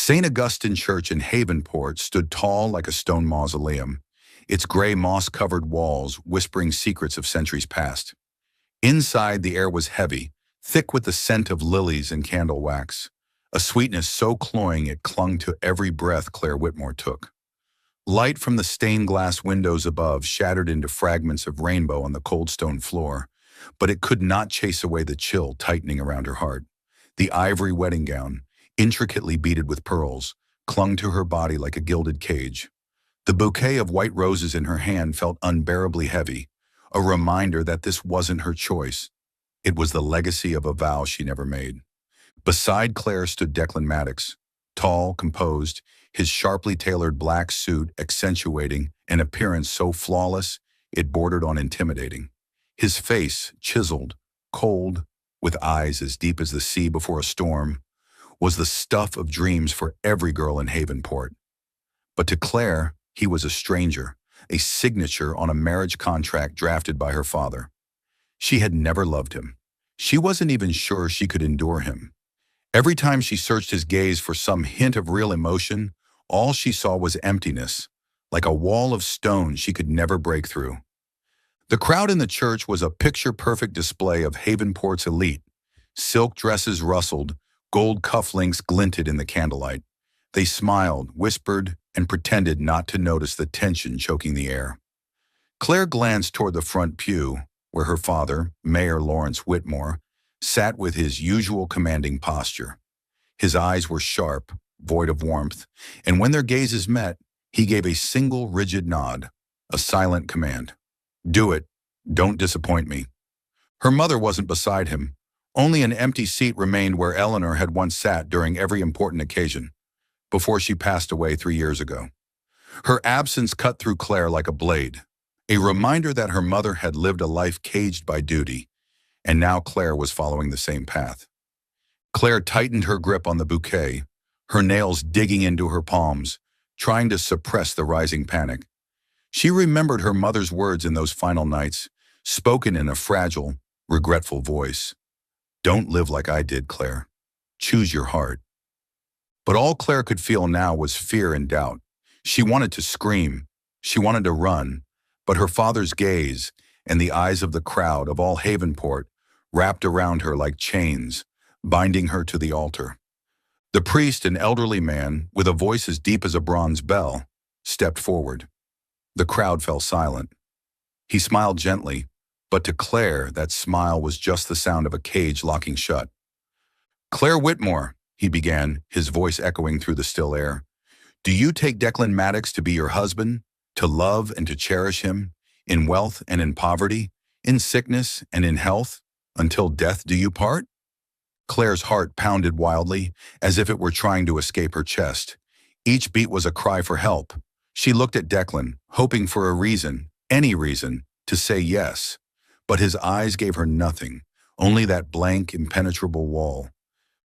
St. Augustine Church in Havenport stood tall like a stone mausoleum, its gray moss-covered walls whispering secrets of centuries past. Inside, the air was heavy, thick with the scent of lilies and candle wax, a sweetness so cloying it clung to every breath Claire Whitmore took. Light from the stained glass windows above shattered into fragments of rainbow on the cold stone floor, but it could not chase away the chill tightening around her heart. The ivory wedding gown, intricately beaded with pearls, clung to her body like a gilded cage. The bouquet of white roses in her hand felt unbearably heavy, a reminder that this wasn't her choice. It was the legacy of a vow she never made. Beside Claire stood Declan Maddox, tall, composed, his sharply tailored black suit accentuating an appearance so flawless it bordered on intimidating. His face, chiseled, cold, with eyes as deep as the sea before a storm, was the stuff of dreams for every girl in Havenport. But to Claire, he was a stranger, a signature on a marriage contract drafted by her father. She had never loved him. She wasn't even sure she could endure him. Every time she searched his gaze for some hint of real emotion, all she saw was emptiness, like a wall of stone she could never break through. The crowd in the church was a picture-perfect display of Havenport's elite. Silk dresses rustled, gold cufflinks glinted in the candlelight. They smiled, whispered, and pretended not to notice the tension choking the air. Claire glanced toward the front pew, where her father, Mayor Lawrence Whitmore, sat with his usual commanding posture. His eyes were sharp, void of warmth, and when their gazes met, he gave a single rigid nod, a silent command. "Do it. Don't disappoint me." Her mother wasn't beside him. Only an empty seat remained where Eleanor had once sat during every important occasion, before she passed away 3 years ago. Her absence cut through Claire like a blade, a reminder that her mother had lived a life caged by duty, and now Claire was following the same path. Claire tightened her grip on the bouquet, her nails digging into her palms, trying to suppress the rising panic. She remembered her mother's words in those final nights, spoken in a fragile, regretful voice. "Don't live like I did, Claire. Choose your heart." But all Claire could feel now was fear and doubt. She wanted to scream. She wanted to run. But her father's gaze and the eyes of the crowd of all Havenport wrapped around her like chains, binding her to the altar. The priest, an elderly man with a voice as deep as a bronze bell, stepped forward. The crowd fell silent. He smiled gently, but to Claire, that smile was just the sound of a cage locking shut. "Claire Whitmore," he began, his voice echoing through the still air, "do you take Declan Maddox to be your husband, to love and to cherish him, in wealth and in poverty, in sickness and in health, until death do you part?" Claire's heart pounded wildly, as if it were trying to escape her chest. Each beat was a cry for help. She looked at Declan, hoping for a reason, any reason, to say yes. But his eyes gave her nothing, only that blank, impenetrable wall.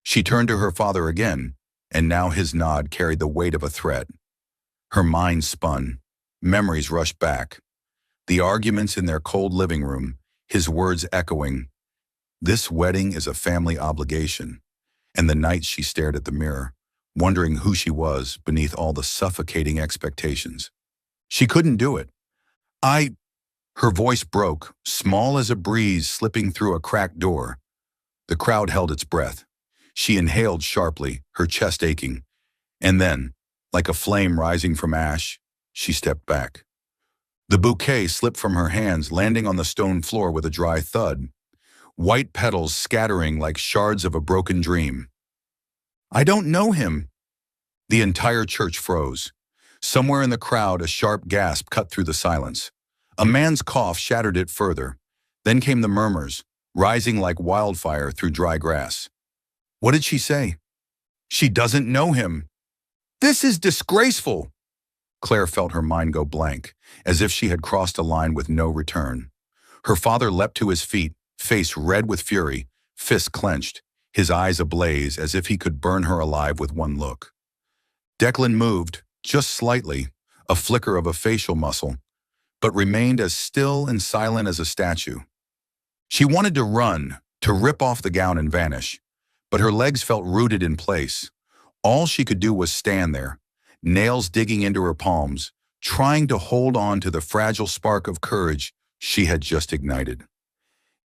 She turned to her father again, and now his nod carried the weight of a threat. Her mind spun. Memories rushed back. The arguments in their cold living room, his words echoing, "This wedding is a family obligation," and the nights she stared at the mirror, wondering who she was beneath all the suffocating expectations. She couldn't do it. Her voice broke, small as a breeze slipping through a cracked door. The crowd held its breath. She inhaled sharply, her chest aching, and then, like a flame rising from ash, she stepped back. The bouquet slipped from her hands, landing on the stone floor with a dry thud, white petals scattering like shards of a broken dream. "I don't know him." The entire church froze. Somewhere in the crowd, a sharp gasp cut through the silence. A man's cough shattered it further. Then came the murmurs, rising like wildfire through dry grass. What did she say? "She doesn't know him." "This is disgraceful." Claire felt her mind go blank, as if she had crossed a line with no return. Her father leapt to his feet, face red with fury, fists clenched, his eyes ablaze as if he could burn her alive with one look. Declan moved, just slightly, a flicker of a facial muscle, but remained as still and silent as a statue. She wanted to run, to rip off the gown and vanish, but her legs felt rooted in place. All she could do was stand there, nails digging into her palms, trying to hold on to the fragile spark of courage she had just ignited.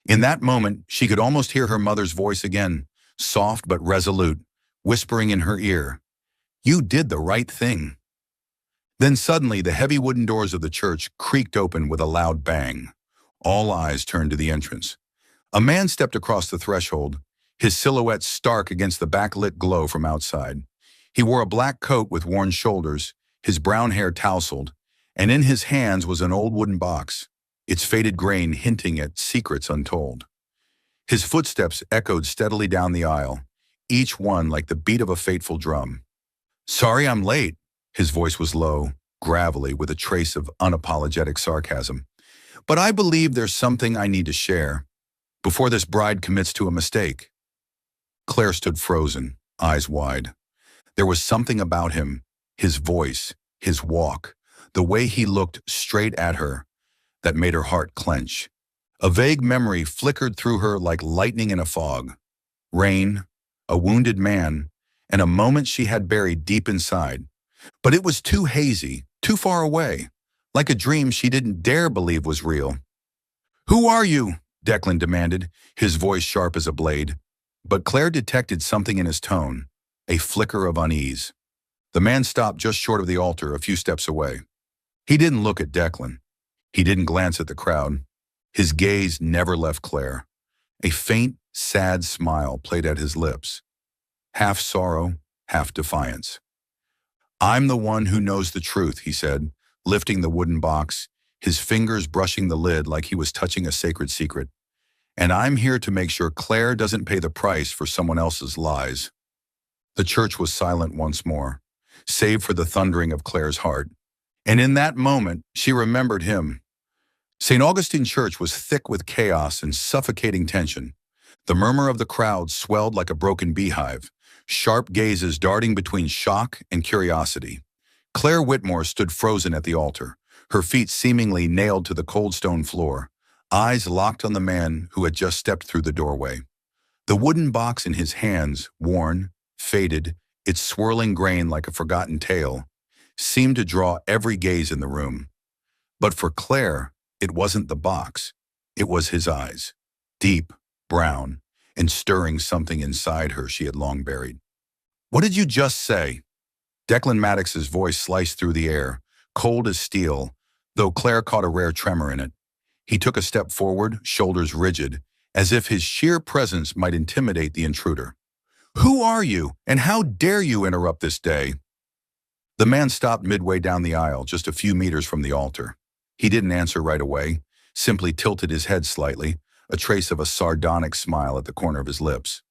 In that moment, she could almost hear her mother's voice again, soft but resolute, whispering in her ear, "You did the right thing." Then suddenly, the heavy wooden doors of the church creaked open with a loud bang. All eyes turned to the entrance. A man stepped across the threshold, his silhouette stark against the backlit glow from outside. He wore a black coat with worn shoulders, his brown hair tousled, and in his hands was an old wooden box, its faded grain hinting at secrets untold. His footsteps echoed steadily down the aisle, each one like the beat of a fateful drum. "Sorry I'm late." His voice was low, gravelly, with a trace of unapologetic sarcasm. "But I believe there's something I need to share before this bride commits to a mistake." Claire stood frozen, eyes wide. There was something about him, his voice, his walk, the way he looked straight at her, that made her heart clench. A vague memory flickered through her like lightning in a fog. Rain, a wounded man, and a moment she had buried deep inside. But it was too hazy, too far away, like a dream she didn't dare believe was real. "Who are you?" Declan demanded, his voice sharp as a blade. But Claire detected something in his tone, a flicker of unease. The man stopped just short of the altar, a few steps away. He didn't look at Declan. He didn't glance at the crowd. His gaze never left Claire. A faint, sad smile played at his lips, half sorrow, half defiance. "I'm the one who knows the truth," he said, lifting the wooden box, his fingers brushing the lid like he was touching a sacred secret. "And I'm here to make sure Claire doesn't pay the price for someone else's lies." The church was silent once more, save for the thundering of Claire's heart. And in that moment, she remembered him. St. Augustine Church was thick with chaos and suffocating tension. The murmur of the crowd swelled like a broken beehive, sharp gazes darting between shock and curiosity. Claire Whitmore stood frozen at the altar, her feet seemingly nailed to the cold stone floor, eyes locked on the man who had just stepped through the doorway. The wooden box in his hands, worn, faded, its swirling grain like a forgotten tale, seemed to draw every gaze in the room. But for Claire, it wasn't the box. It was his eyes, deep, brown, and stirring something inside her she had long buried. "What did you just say?" Declan Maddox's voice sliced through the air, cold as steel, though Claire caught a rare tremor in it. He took a step forward, shoulders rigid, as if his sheer presence might intimidate the intruder. "Who are you, and how dare you interrupt this day?" The man stopped midway down the aisle, just a few meters from the altar. He didn't answer right away, simply tilted his head slightly, a trace of a sardonic smile at the corner of his lips.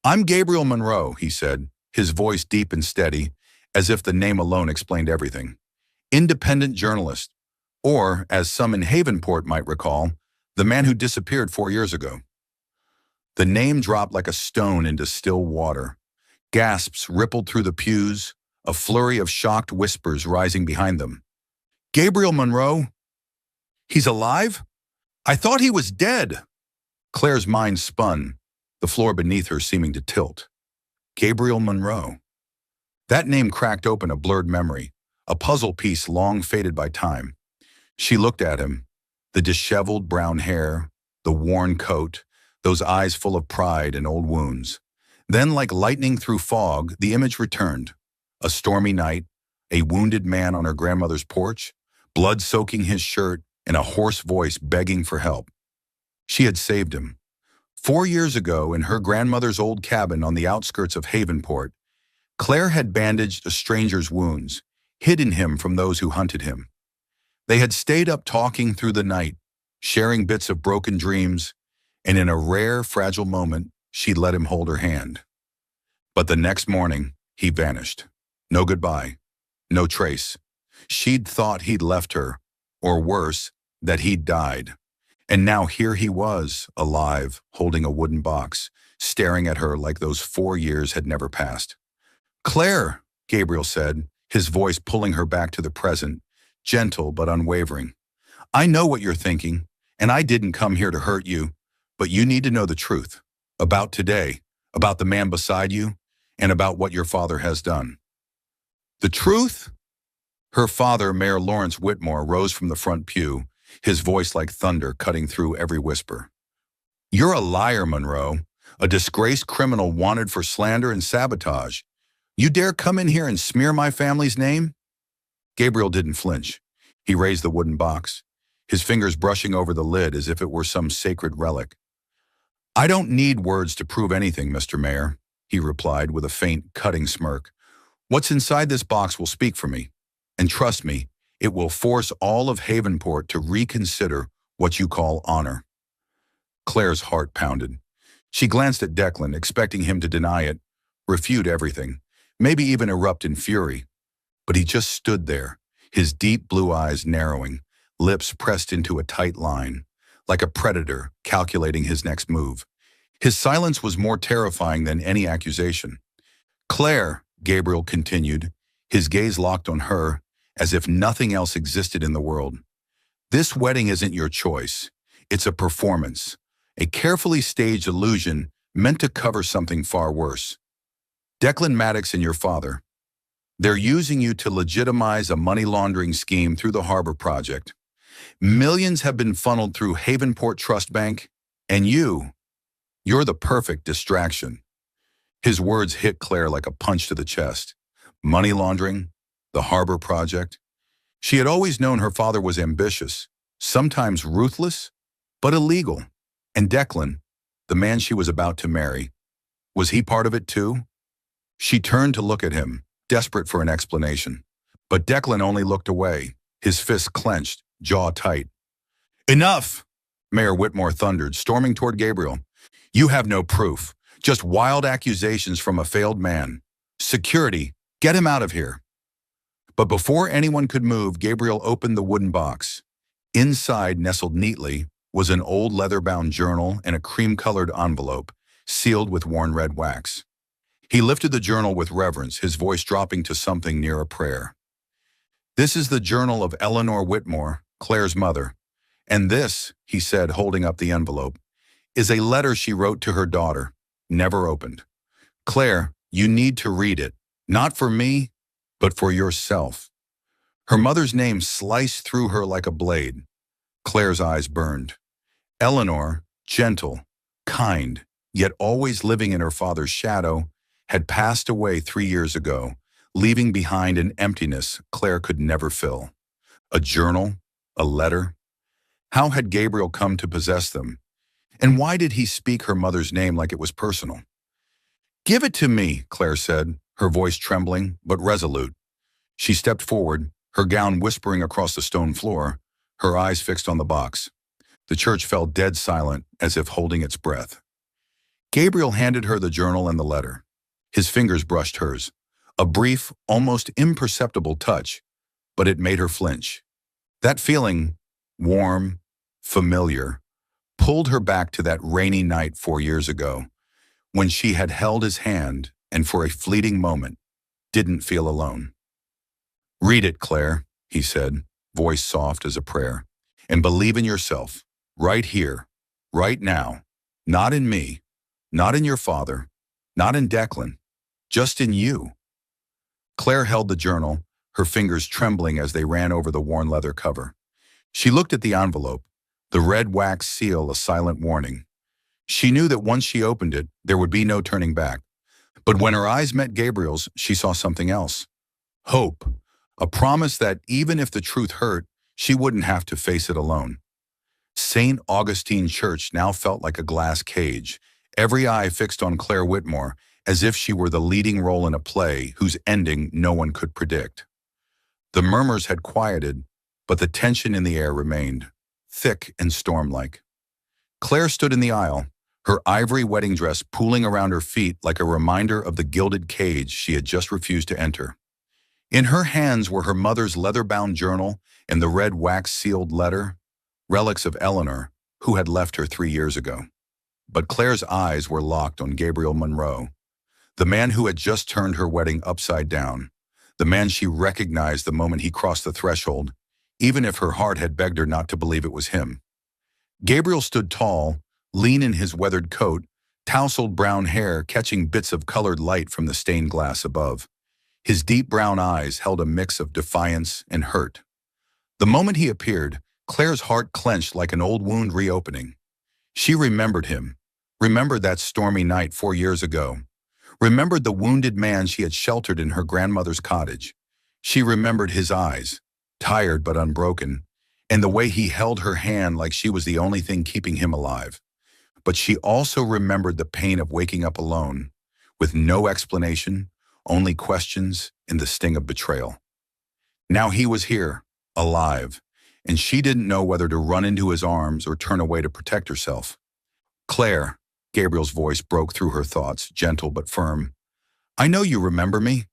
"I'm Gabriel Monroe," he said, his voice deep and steady, as if the name alone explained everything. "Independent journalist, or, as some in Havenport might recall, the man who disappeared 4 years ago." The name dropped like a stone into still water. Gasps rippled through the pews, a flurry of shocked whispers rising behind them. "Gabriel Monroe? He's alive? I thought he was dead." Claire's mind spun, the floor beneath her seeming to tilt. Gabriel Monroe. That name cracked open a blurred memory, a puzzle piece long faded by time. She looked at him, the disheveled brown hair, the worn coat, those eyes full of pride and old wounds. Then, like lightning through fog, the image returned. A stormy night, a wounded man on her grandmother's porch, blood soaking his shirt, and a hoarse voice begging for help. She had saved him. 4 years ago, in her grandmother's old cabin on the outskirts of Havenport, Claire had bandaged a stranger's wounds, hidden him from those who hunted him. They had stayed up talking through the night, sharing bits of broken dreams, and in a rare, fragile moment, she'd let him hold her hand. But the next morning, he vanished. No goodbye, no trace. She'd thought he'd left her, or worse, that he'd died. And now here he was, alive, holding a wooden box, staring at her like those 4 years had never passed. "Claire," Gabriel said, his voice pulling her back to the present, gentle but unwavering. "I know what you're thinking, and I didn't come here to hurt you, but you need to know the truth. About today, about the man beside you, and about what your father has done. The truth? Her father, Mayor Lawrence Whitmore, rose from the front pew, his voice like thunder cutting through every whisper. You're a liar, Monroe, a disgraced criminal wanted for slander and sabotage. You dare come in here and smear my family's name? Gabriel didn't flinch. He raised the wooden box, his fingers brushing over the lid as if it were some sacred relic. I don't need words to prove anything, Mr. Mayor, he replied with a faint, cutting smirk. What's inside this box will speak for me. And trust me, it will force all of Havenport to reconsider what you call honor. Claire's heart pounded. She glanced at Declan, expecting him to deny it, refute everything, maybe even erupt in fury. But he just stood there, his deep blue eyes narrowing, lips pressed into a tight line, like a predator calculating his next move. His silence was more terrifying than any accusation. Claire, Gabriel continued, his gaze locked on her, as if nothing else existed in the world. This wedding isn't your choice. It's a performance, a carefully staged illusion meant to cover something far worse. Declan Maddox and your father, they're using you to legitimize a money laundering scheme through the Harbor Project. Millions have been funneled through Havenport Trust Bank, and you're the perfect distraction. His words hit Claire like a punch to the chest. Money laundering, the Harbor Project. She had always known her father was ambitious, sometimes ruthless, but illegal. And Declan, the man she was about to marry, was he part of it too? She turned to look at him, desperate for an explanation. But Declan only looked away, his fists clenched, jaw tight. Enough! Mayor Whitmore thundered, storming toward Gabriel. You have no proof, just wild accusations from a failed man. Security, get him out of here. But before anyone could move, Gabriel opened the wooden box. Inside, nestled neatly, was an old leather-bound journal and a cream-colored envelope, sealed with worn red wax. He lifted the journal with reverence, his voice dropping to something near a prayer. This is the journal of Eleanor Whitmore, Claire's mother. And this, he said, holding up the envelope, is a letter she wrote to her daughter, never opened. Claire, you need to read it, not for me, but for yourself. Her mother's name sliced through her like a blade. Claire's eyes burned. Eleanor, gentle, kind, yet always living in her father's shadow, had passed away 3 years ago, leaving behind an emptiness Claire could never fill. A journal, a letter. How had Gabriel come to possess them? And why did he speak her mother's name like it was personal? Give it to me, Claire said, her voice trembling but resolute. She stepped forward, her gown whispering across the stone floor, her eyes fixed on the box. The church fell dead silent, as if holding its breath. Gabriel handed her the journal and the letter. His fingers brushed hers. A brief, almost imperceptible touch, but it made her flinch. That feeling, warm, familiar, pulled her back to that rainy night 4 years ago, when she had held his hand and for a fleeting moment didn't feel alone. Read it, Claire, he said, voice soft as a prayer, and believe in yourself, right here, right now, not in me, not in your father, not in Declan, just in you. Claire held the journal, her fingers trembling as they ran over the worn leather cover. She looked at the envelope, the red wax seal a silent warning. She knew that once she opened it, there would be no turning back. But when her eyes met Gabriel's, she saw something else. Hope, a promise that even if the truth hurt, she wouldn't have to face it alone. St. Augustine Church now felt like a glass cage, every eye fixed on Claire Whitmore, as if she were the leading role in a play whose ending no one could predict. The murmurs had quieted, but the tension in the air remained, thick and storm-like. Claire stood in the aisle, her ivory wedding dress pooling around her feet like a reminder of the gilded cage she had just refused to enter. In her hands were her mother's leather-bound journal and the red wax-sealed letter, relics of Eleanor, who had left her 3 years ago. But Claire's eyes were locked on Gabriel Monroe, the man who had just turned her wedding upside down, the man she recognized the moment he crossed the threshold, even if her heart had begged her not to believe it was him. Gabriel stood tall, lean in his weathered coat, tousled brown hair catching bits of colored light from the stained glass above. His deep brown eyes held a mix of defiance and hurt. The moment he appeared, Claire's heart clenched like an old wound reopening. She remembered him, remembered that stormy night 4 years ago, remembered the wounded man she had sheltered in her grandmother's cottage. She remembered his eyes, tired but unbroken, and the way he held her hand like she was the only thing keeping him alive. But she also remembered the pain of waking up alone, with no explanation, only questions and the sting of betrayal. Now he was here, alive, and she didn't know whether to run into his arms or turn away to protect herself. "Claire," Gabriel's voice broke through her thoughts, gentle but firm. "I know you remember me.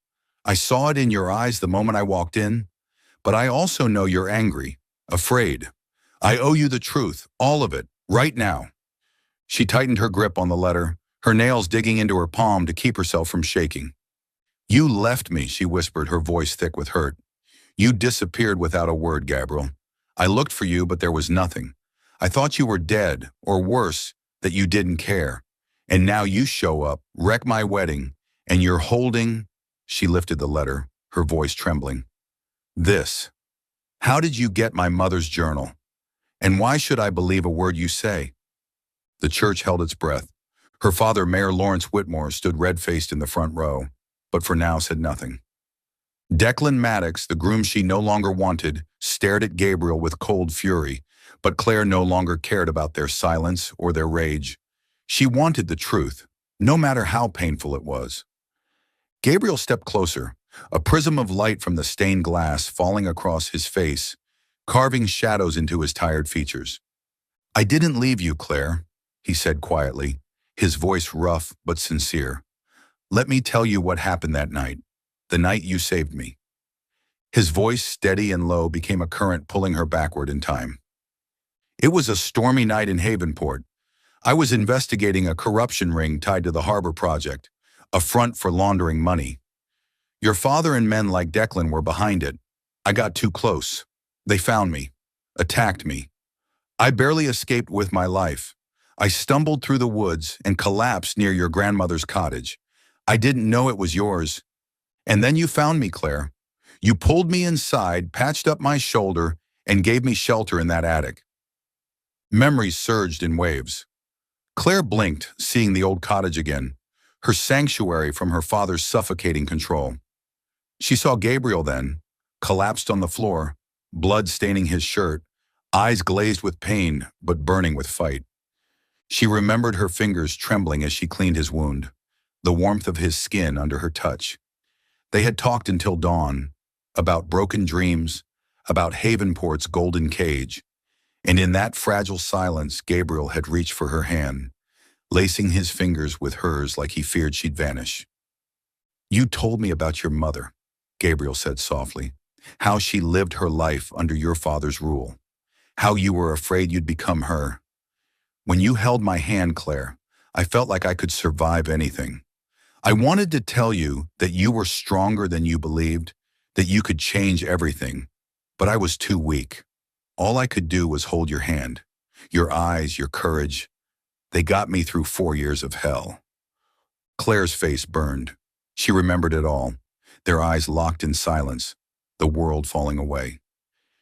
I saw it in your eyes the moment I walked in, but I also know you're angry, afraid. I owe you the truth, all of it, right now." She tightened her grip on the letter, her nails digging into her palm to keep herself from shaking. "You left me," she whispered, her voice thick with hurt. "You disappeared without a word, Gabriel. I looked for you, but there was nothing. I thought you were dead, or worse, that you didn't care. And now you show up, wreck my wedding, and you're holding—" She lifted the letter, her voice trembling. "This. How did you get my mother's journal? And why should I believe a word you say?" The church held its breath. Her father, Mayor Lawrence Whitmore, stood red-faced in the front row, but for now said nothing. Declan Maddox, the groom she no longer wanted, stared at Gabriel with cold fury, but Claire no longer cared about their silence or their rage. She wanted the truth, no matter how painful it was. Gabriel stepped closer, a prism of light from the stained glass falling across his face, carving shadows into his tired features. "I didn't leave you, Claire," he said quietly, his voice rough but sincere. "Let me tell you what happened that night, the night you saved me." His voice, steady and low, became a current pulling her backward in time. "It was a stormy night in Havenport. I was investigating a corruption ring tied to the harbor project, a front for laundering money. Your father and men like Declan were behind it. I got too close. They found me, attacked me. I barely escaped with my life. I stumbled through the woods and collapsed near your grandmother's cottage. I didn't know it was yours. And then you found me, Claire. You pulled me inside, patched up my shoulder, and gave me shelter in that attic." Memories surged in waves. Claire blinked, seeing the old cottage again, her sanctuary from her father's suffocating control. She saw Gabriel then, collapsed on the floor, blood staining his shirt, eyes glazed with pain but burning with fight. She remembered her fingers trembling as she cleaned his wound, the warmth of his skin under her touch. They had talked until dawn, about broken dreams, about Havenport's golden cage, and in that fragile silence Gabriel had reached for her hand, lacing his fingers with hers like he feared she'd vanish. "You told me about your mother," Gabriel said softly, "how she lived her life under your father's rule, how you were afraid you'd become her. When you held my hand, Claire, I felt like I could survive anything. I wanted to tell you that you were stronger than you believed, that you could change everything, but I was too weak. All I could do was hold your hand, your eyes, your courage. They got me through 4 years of hell." Claire's face burned. She remembered it all, their eyes locked in silence, the world falling away.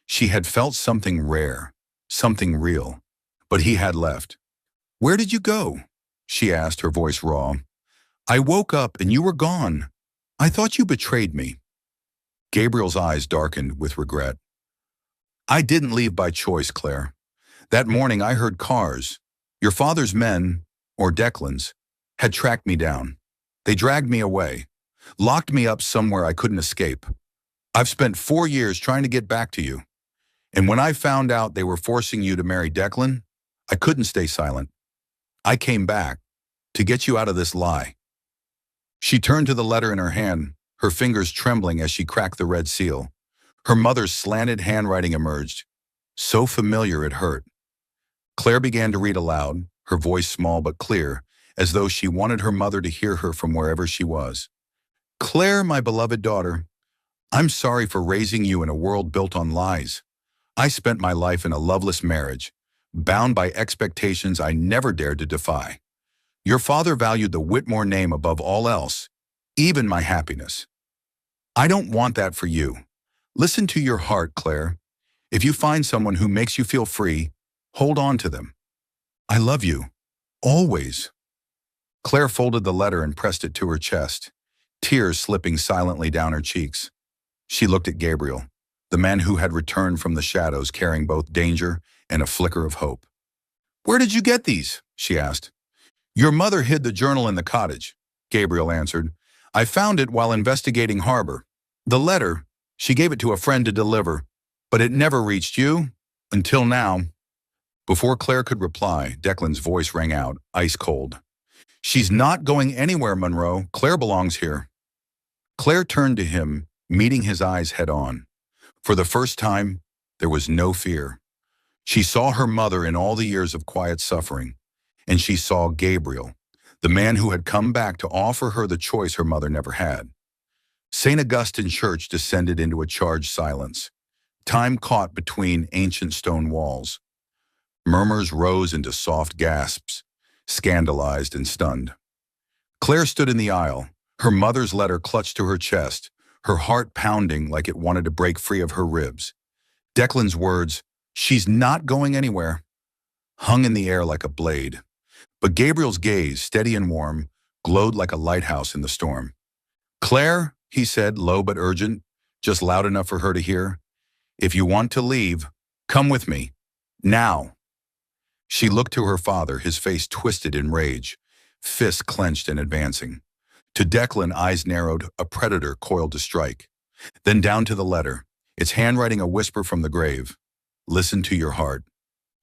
She had felt something rare, something real, but he had left. "Where did you go?" she asked, her voice raw. "I woke up and you were gone. I thought you betrayed me." Gabriel's eyes darkened with regret. "I didn't leave by choice, Claire. That morning I heard cars. Your father's men, or Declan's, had tracked me down. They dragged me away, locked me up somewhere I couldn't escape. I've spent 4 years trying to get back to you. And when I found out they were forcing you to marry Declan, I couldn't stay silent. I came back to get you out of this lie." She turned to the letter in her hand, her fingers trembling as she cracked the red seal. Her mother's slanted handwriting emerged, so familiar it hurt. Claire began to read aloud, her voice small but clear, as though she wanted her mother to hear her from wherever she was. "Claire, my beloved daughter, I'm sorry for raising you in a world built on lies. I spent my life in a loveless marriage, bound by expectations I never dared to defy. Your father valued the Whitmore name above all else, even my happiness. I don't want that for you. Listen to your heart, Claire. If you find someone who makes you feel free, hold on to them. I love you. Always. Claire folded the letter and pressed it to her chest, tears slipping silently down her cheeks. She looked at Gabriel, the man who had returned from the shadows carrying both danger and a flicker of hope. Where did you get these? She asked. Your mother hid the journal in the cottage, Gabriel answered. I found it while investigating Harbor. The letter, she gave it to a friend to deliver, but it never reached you, until now. Before Claire could reply, Declan's voice rang out, ice cold. She's not going anywhere, Monroe. Claire belongs here. Claire turned to him, meeting his eyes head on. For the first time, there was no fear. She saw her mother in all the years of quiet suffering, and she saw Gabriel, the man who had come back to offer her the choice her mother never had. St. Augustine Church descended into a charged silence, time caught between ancient stone walls. Murmurs rose into soft gasps, scandalized and stunned. Claire stood in the aisle, her mother's letter clutched to her chest, her heart pounding like it wanted to break free of her ribs. Declan's words, "She's not going anywhere," hung in the air like a blade. But Gabriel's gaze, steady and warm, glowed like a lighthouse in the storm. Claire, he said, low but urgent, just loud enough for her to hear, if you want to leave, come with me. Now. She looked to her father, his face twisted in rage, fists clenched and advancing. To Declan, eyes narrowed, a predator coiled to strike. Then down to the letter, its handwriting a whisper from the grave. Listen to your heart.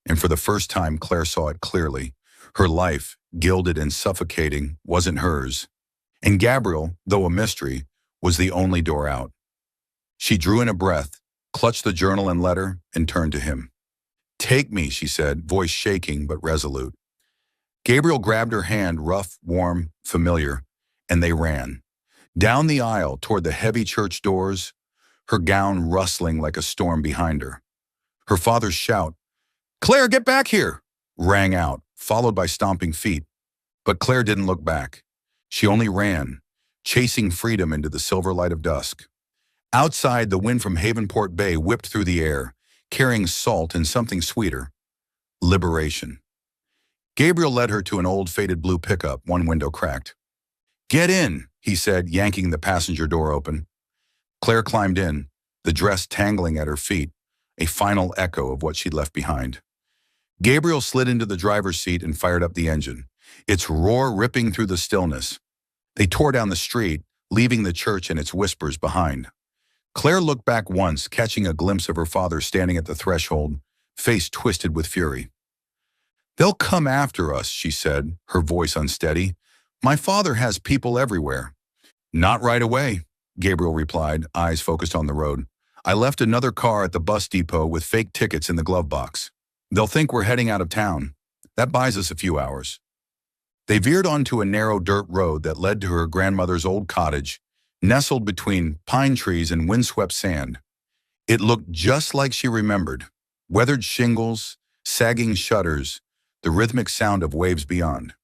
And for the first time, Claire saw it clearly. Her life, gilded and suffocating, wasn't hers. And Gabriel, though a mystery, was the only door out. She drew in a breath, clutched the journal and letter, and turned to him. Take me, she said, voice shaking but resolute. Gabriel grabbed her hand, rough, warm, familiar, and they ran. Down the aisle toward the heavy church doors, her gown rustling like a storm behind her. Her father's shout, Claire, get back here, rang out, followed by stomping feet. But Claire didn't look back. She only ran, chasing freedom into the silver light of dusk. Outside, the wind from Havenport Bay whipped through the air, carrying salt and something sweeter, liberation. Gabriel led her to an old faded blue pickup, one window cracked. Get in, he said, yanking the passenger door open. Claire climbed in, the dress tangling at her feet, a final echo of what she'd left behind. Gabriel slid into the driver's seat and fired up the engine, its roar ripping through the stillness. They tore down the street, leaving the church and its whispers behind. Claire looked back once, catching a glimpse of her father standing at the threshold, face twisted with fury. They'll come after us, she said, her voice unsteady. My father has people everywhere. Not right away, Gabriel replied, eyes focused on the road. I left another car at the bus depot with fake tickets in the glove box. They'll think we're heading out of town. That buys us a few hours. They veered onto a narrow dirt road that led to her grandmother's old cottage, nestled between pine trees and windswept sand. It looked just like she remembered. Weathered shingles, sagging shutters, the rhythmic sound of waves beyond.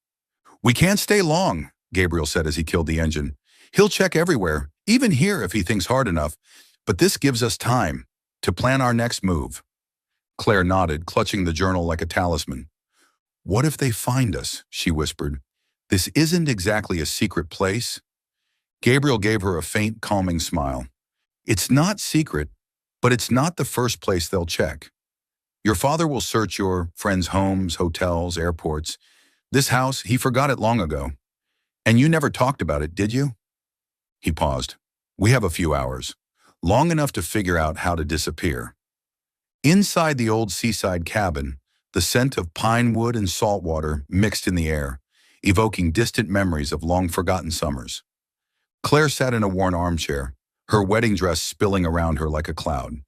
We can't stay long, Gabriel said as he killed the engine. He'll check everywhere, even here if he thinks hard enough, but this gives us time to plan our next move. Claire nodded, clutching the journal like a talisman. What if they find us, she whispered. This isn't exactly a secret place. Gabriel gave her a faint, calming smile. It's not secret, but it's not the first place they'll check. Your father will search your friends' homes, hotels, airports. This house, he forgot it long ago. And you never talked about it, did you? He paused. We have a few hours, long enough to figure out how to disappear. Inside the old seaside cabin, the scent of pine wood and salt water mixed in the air, evoking distant memories of long-forgotten summers. Claire sat in a worn armchair, her wedding dress spilling around her like a cloud.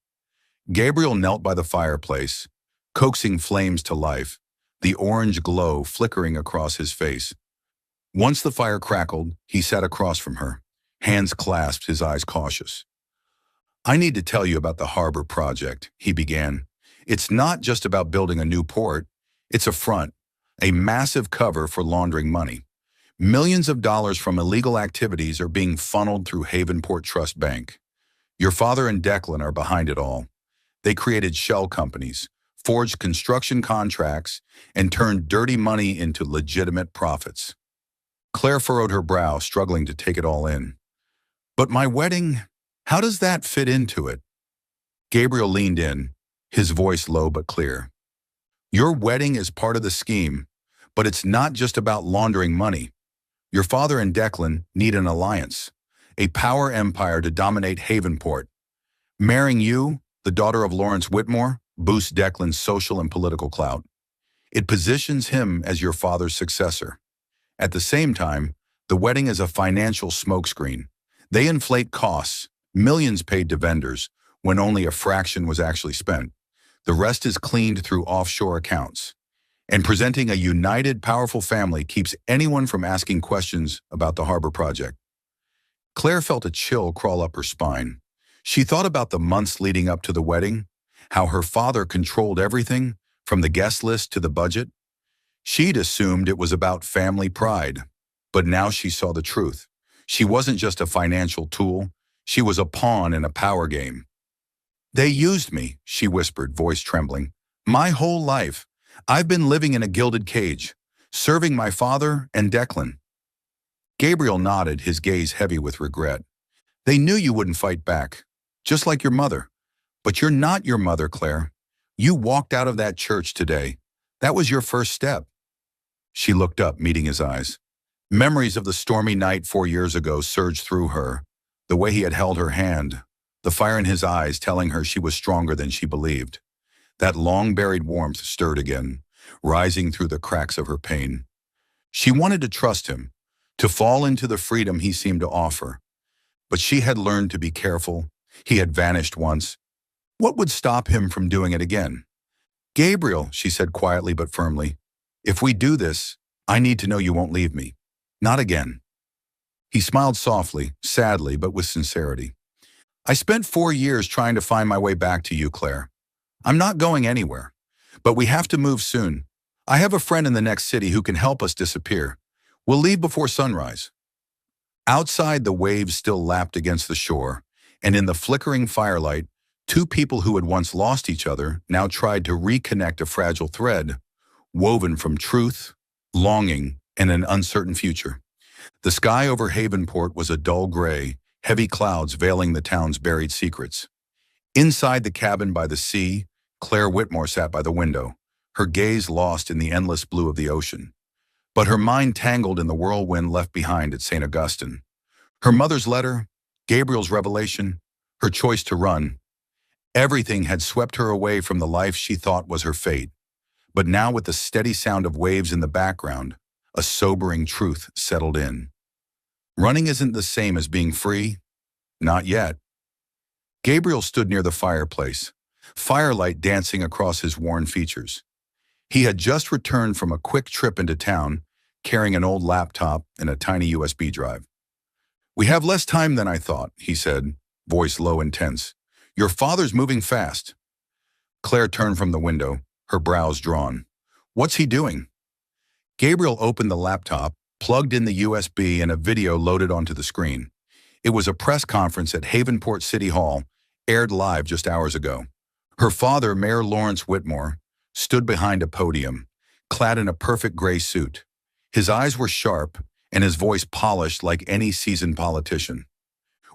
Gabriel knelt by the fireplace, coaxing flames to life, the orange glow flickering across his face. Once the fire crackled, he sat across from her, hands clasped, his eyes cautious. I need to tell you about the harbor project, he began. It's not just about building a new port. It's a front, a massive cover for laundering money. Millions of dollars from illegal activities are being funneled through Havenport Trust Bank. Your father and Declan are behind it all. They created shell companies, forged construction contracts, and turned dirty money into legitimate profits. Claire furrowed her brow, struggling to take it all in. But my wedding, how does that fit into it? Gabriel leaned in, his voice low but clear. Your wedding is part of the scheme, but it's not just about laundering money. Your father and Declan need an alliance, a power empire to dominate Havenport. Marrying you, the daughter of Lawrence Whitmore, boosts Declan's social and political clout. It positions him as your father's successor. At the same time, the wedding is a financial smokescreen. They inflate costs, millions paid to vendors, when only a fraction was actually spent. The rest is cleaned through offshore accounts. And presenting a united, powerful family keeps anyone from asking questions about the harbor project. Claire felt a chill crawl up her spine. She thought about the months leading up to the wedding, how her father controlled everything, from the guest list to the budget. She'd assumed it was about family pride, but now she saw the truth. She wasn't just a financial tool, she was a pawn in a power game. They used me, she whispered, voice trembling. My whole life, I've been living in a gilded cage, serving my father and Declan. Gabriel nodded, his gaze heavy with regret. They knew you wouldn't fight back, just like your mother. But you're not your mother, Claire. You walked out of that church today. That was your first step. She looked up, meeting his eyes. Memories of the stormy night 4 years ago surged through her, the way he had held her hand, the fire in his eyes telling her she was stronger than she believed. That long-buried warmth stirred again, rising through the cracks of her pain. She wanted to trust him, to fall into the freedom he seemed to offer. But she had learned to be careful. He had vanished once. What would stop him from doing it again? Gabriel, she said quietly but firmly, if we do this, I need to know you won't leave me. Not again. He smiled softly, sadly, but with sincerity. I spent 4 years trying to find my way back to you, Claire. I'm not going anywhere, but we have to move soon. I have a friend in the next city who can help us disappear. We'll leave before sunrise. Outside, the waves still lapped against the shore, and in the flickering firelight, two people who had once lost each other now tried to reconnect a fragile thread, woven from truth, longing, and an uncertain future. The sky over Havenport was a dull gray, heavy clouds veiling the town's buried secrets. Inside the cabin by the sea, Claire Whitmore sat by the window, her gaze lost in the endless blue of the ocean. But her mind tangled in the whirlwind left behind at St. Augustine. Her mother's letter, Gabriel's revelation, her choice to run. Everything had swept her away from the life she thought was her fate. But now, with the steady sound of waves in the background, a sobering truth settled in. Running isn't the same as being free. Not yet. Gabriel stood near the fireplace, firelight dancing across his worn features. He had just returned from a quick trip into town, carrying an old laptop and a tiny USB drive. We have less time than I thought, he said, voice low and tense. Your father's moving fast. Claire turned from the window, her brows drawn. What's he doing? Gabriel opened the laptop, plugged in the USB, and a video loaded onto the screen. It was a press conference at Havenport City Hall, aired live just hours ago. Her father, Mayor Lawrence Whitmore, stood behind a podium, clad in a perfect gray suit. His eyes were sharp, and his voice polished like any seasoned politician.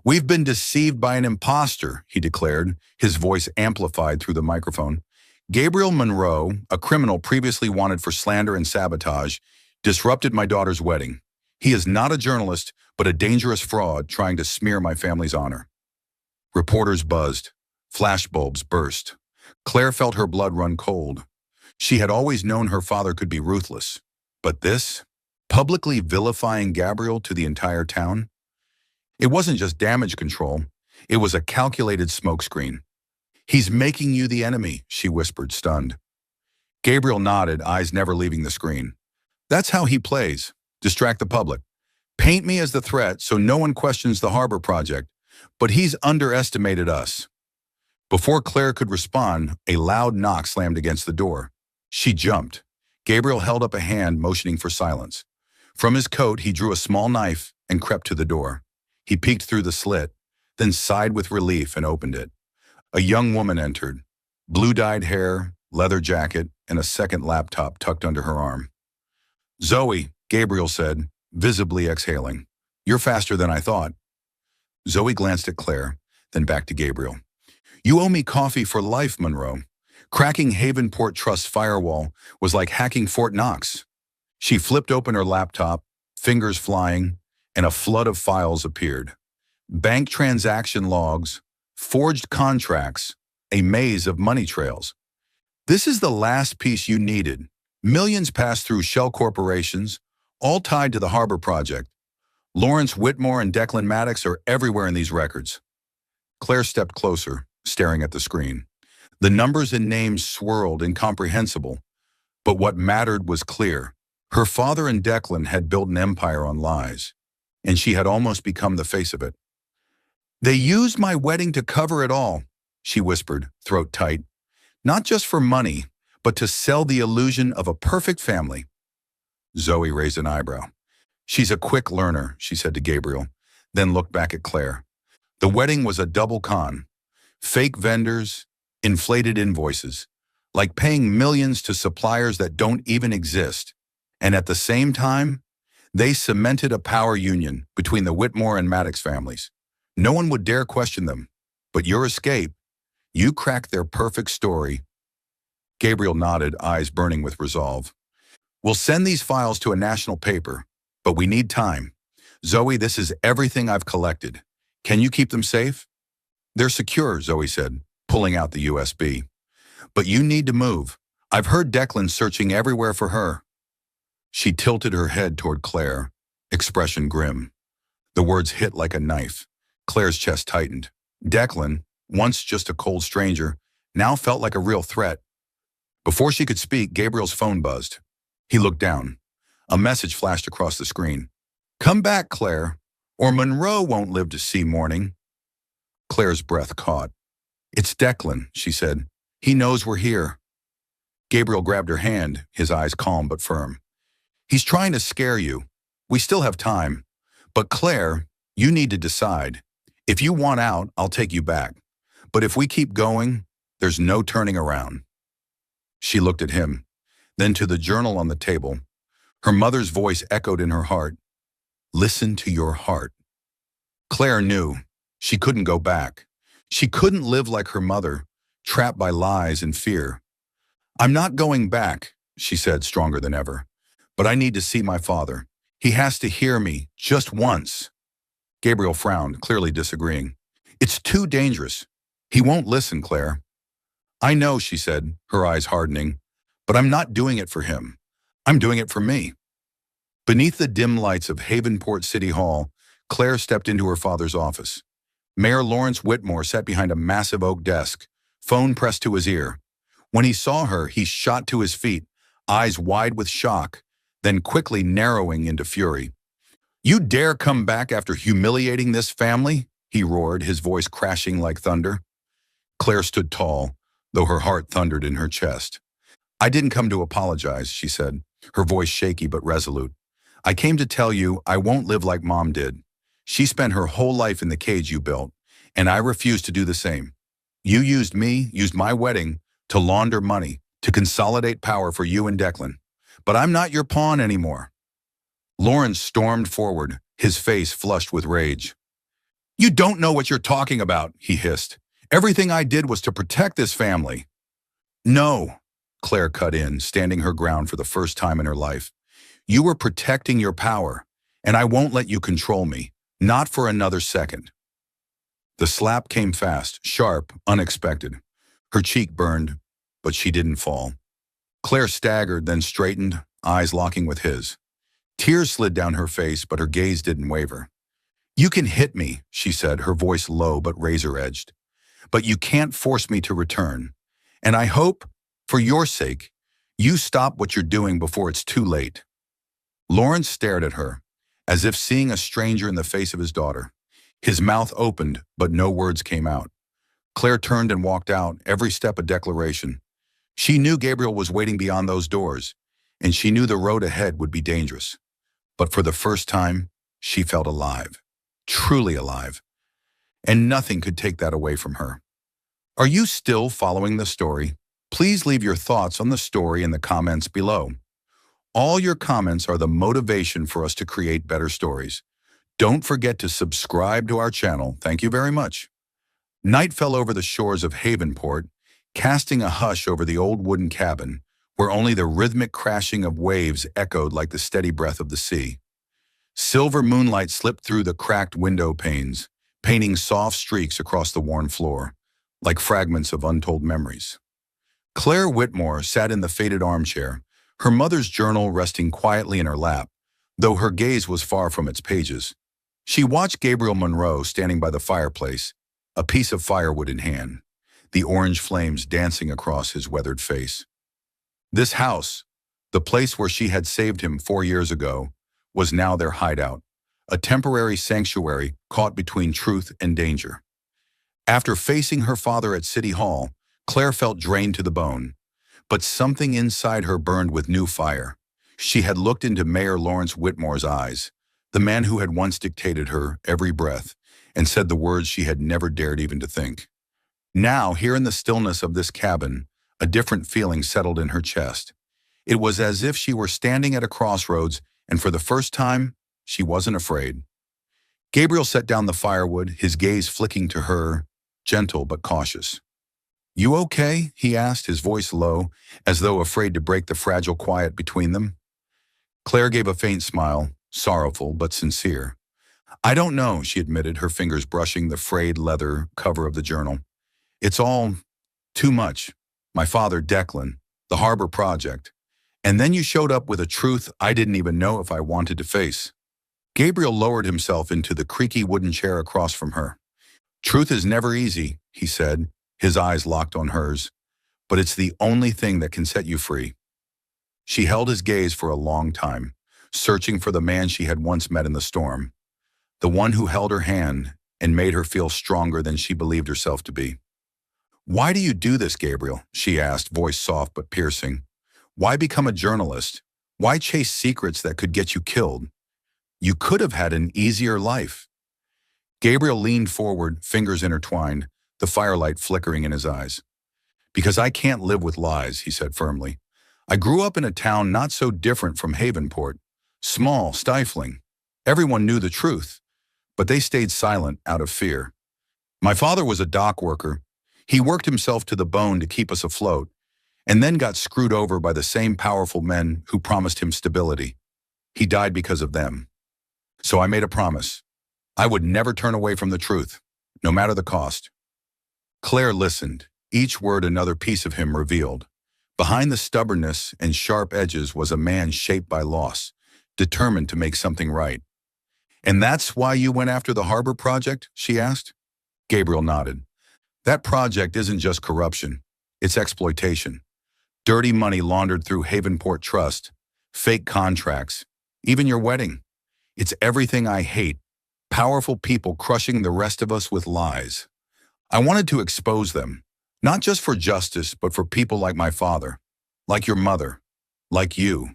We've been deceived by an imposter, he declared, his voice amplified through the microphone. Gabriel Monroe, a criminal previously wanted for slander and sabotage, disrupted my daughter's wedding. He is not a journalist, but a dangerous fraud trying to smear my family's honor. Reporters buzzed. Flashbulbs burst. Claire felt her blood run cold. She had always known her father could be ruthless. But this? Publicly vilifying Gabriel to the entire town? It wasn't just damage control. It was a calculated smokescreen. He's making you the enemy, she whispered, stunned. Gabriel nodded, eyes never leaving the screen. That's how he plays. Distract the public. Paint me as the threat so no one questions the harbor project. But he's underestimated us. Before Claire could respond, a loud knock slammed against the door. She jumped. Gabriel held up a hand, motioning for silence. From his coat, he drew a small knife and crept to the door. He peeked through the slit, then sighed with relief and opened it. A young woman entered, blue-dyed hair, leather jacket, and a second laptop tucked under her arm. "Zoe," Gabriel said, visibly exhaling. "You're faster than I thought." Zoe glanced at Claire, then back to Gabriel. "You owe me coffee for life, Monroe. Cracking Havenport Trust's firewall was like hacking Fort Knox." She flipped open her laptop, fingers flying, and a flood of files appeared. Bank transaction logs, forged contracts, a maze of money trails. "This is the last piece you needed. Millions passed through shell corporations, all tied to the Harbor Project. Lawrence Whitmore and Declan Maddox are everywhere in these records." Claire stepped closer, staring at the screen. The numbers and names swirled, incomprehensible. But what mattered was clear. Her father and Declan had built an empire on lies, and she had almost become the face of it. "They used my wedding to cover it all," she whispered, throat tight. "Not just for money, but to sell the illusion of a perfect family." Zoe raised an eyebrow. "She's a quick learner," she said to Gabriel, then looked back at Claire. The wedding was a double con. Fake vendors, inflated invoices, like paying millions to suppliers that don't even exist. And at the same time, they cemented a power union between the Whitmore and Maddox families. No one would dare question them. But your escape, you cracked their perfect story. Gabriel nodded, eyes burning with resolve. "We'll send these files to a national paper, but we need time. Zoe, this is everything I've collected. Can you keep them safe?" "They're secure," Zoe said, pulling out the USB. "But you need to move. I've heard Declan searching everywhere for her." She tilted her head toward Claire, expression grim. The words hit like a knife. Claire's chest tightened. Declan, once just a cold stranger, now felt like a real threat. Before she could speak, Gabriel's phone buzzed. He looked down. A message flashed across the screen. "Come back, Claire, or Monroe won't live to see morning." Claire's breath caught. "It's Declan," she said. "He knows we're here." Gabriel grabbed her hand, his eyes calm but firm. "He's trying to scare you. We still have time. But Claire, you need to decide. If you want out, I'll take you back. But if we keep going, there's no turning around." She looked at him, then to the journal on the table. Her mother's voice echoed in her heart. "Listen to your heart." Claire knew. She couldn't go back. She couldn't live like her mother, trapped by lies and fear. "I'm not going back," she said, stronger than ever. "But I need to see my father. He has to hear me, just once." Gabriel frowned, clearly disagreeing. "It's too dangerous. He won't listen, Claire." "I know," she said, her eyes hardening. "But I'm not doing it for him. I'm doing it for me." Beneath the dim lights of Havenport City Hall, Claire stepped into her father's office. Mayor Lawrence Whitmore sat behind a massive oak desk, phone pressed to his ear. When he saw her, he shot to his feet, eyes wide with shock, then quickly narrowing into fury. "You dare come back after humiliating this family?" he roared, his voice crashing like thunder. Claire stood tall, though her heart thundered in her chest. "I didn't come to apologize," she said, her voice shaky but resolute. "I came to tell you I won't live like Mom did. She spent her whole life in the cage you built, and I refuse to do the same. You used me, used my wedding, to launder money, to consolidate power for you and Declan. But I'm not your pawn anymore." Lawrence stormed forward, his face flushed with rage. "You don't know what you're talking about," he hissed. "Everything I did was to protect this family." "No," Claire cut in, standing her ground for the first time in her life. "You were protecting your power, and I won't let you control me, not for another second." The slap came fast, sharp, unexpected. Her cheek burned, but she didn't fall. Claire staggered, then straightened, eyes locking with his. Tears slid down her face, but her gaze didn't waver. "You can hit me," she said, her voice low but razor-edged. "But you can't force me to return. And I hope, for your sake, you stop what you're doing before it's too late." Lawrence stared at her, as if seeing a stranger in the face of his daughter. His mouth opened, but no words came out. Claire turned and walked out, every step a declaration. She knew Gabriel was waiting beyond those doors, and she knew the road ahead would be dangerous. But for the first time, she felt alive, truly alive, and nothing could take that away from her. Are you still following the story? Please leave your thoughts on the story in the comments below. All your comments are the motivation for us to create better stories. Don't forget to subscribe to our channel. Thank you very much. Night fell over the shores of Havenport, casting a hush over the old wooden cabin, where only the rhythmic crashing of waves echoed like the steady breath of the sea. Silver moonlight slipped through the cracked window panes, painting soft streaks across the worn floor, like fragments of untold memories. Claire Whitmore sat in the faded armchair, her mother's journal resting quietly in her lap, though her gaze was far from its pages. She watched Gabriel Monroe standing by the fireplace, a piece of firewood in hand, the orange flames dancing across his weathered face. This house, the place where she had saved him 4 years ago, was now their hideout, a temporary sanctuary caught between truth and danger. After facing her father at City Hall, Claire felt drained to the bone, but something inside her burned with new fire. She had looked into Mayor Lawrence Whitmore's eyes, the man who had once dictated her every breath and said the words she had never dared even to think. Now, here in the stillness of this cabin, a different feeling settled in her chest. It was as if she were standing at a crossroads, and for the first time, she wasn't afraid. Gabriel set down the firewood, his gaze flicking to her, gentle but cautious. "You okay?" he asked, his voice low, as though afraid to break the fragile quiet between them. Claire gave a faint smile, sorrowful but sincere. "I don't know," she admitted, her fingers brushing the frayed leather cover of the journal. "It's all too much. My father, Declan, the harbor project. And then you showed up with a truth I didn't even know if I wanted to face." Gabriel lowered himself into the creaky wooden chair across from her. "Truth is never easy," he said, his eyes locked on hers, "but it's the only thing that can set you free." She held his gaze for a long time, searching for the man she had once met in the storm, the one who held her hand and made her feel stronger than she believed herself to be. "Why do you do this, Gabriel?" she asked, voice soft but piercing. "Why become a journalist? Why chase secrets that could get you killed? You could have had an easier life." Gabriel leaned forward, fingers intertwined, the firelight flickering in his eyes. "Because I can't live with lies," he said firmly. "I grew up in a town not so different from Havenport. Small, stifling. Everyone knew the truth, but they stayed silent out of fear. My father was a dock worker. He worked himself to the bone to keep us afloat, and then got screwed over by the same powerful men who promised him stability. He died because of them. So I made a promise. I would never turn away from the truth, no matter the cost." Claire listened, each word another piece of him revealed. Behind the stubbornness and sharp edges was a man shaped by loss, determined to make something right. "And that's why you went after the harbor project?" she asked. Gabriel nodded. "That project isn't just corruption, it's exploitation. Dirty money laundered through Havenport Trust, fake contracts, even your wedding. It's everything I hate, powerful people crushing the rest of us with lies. I wanted to expose them, not just for justice, but for people like my father, like your mother, like you."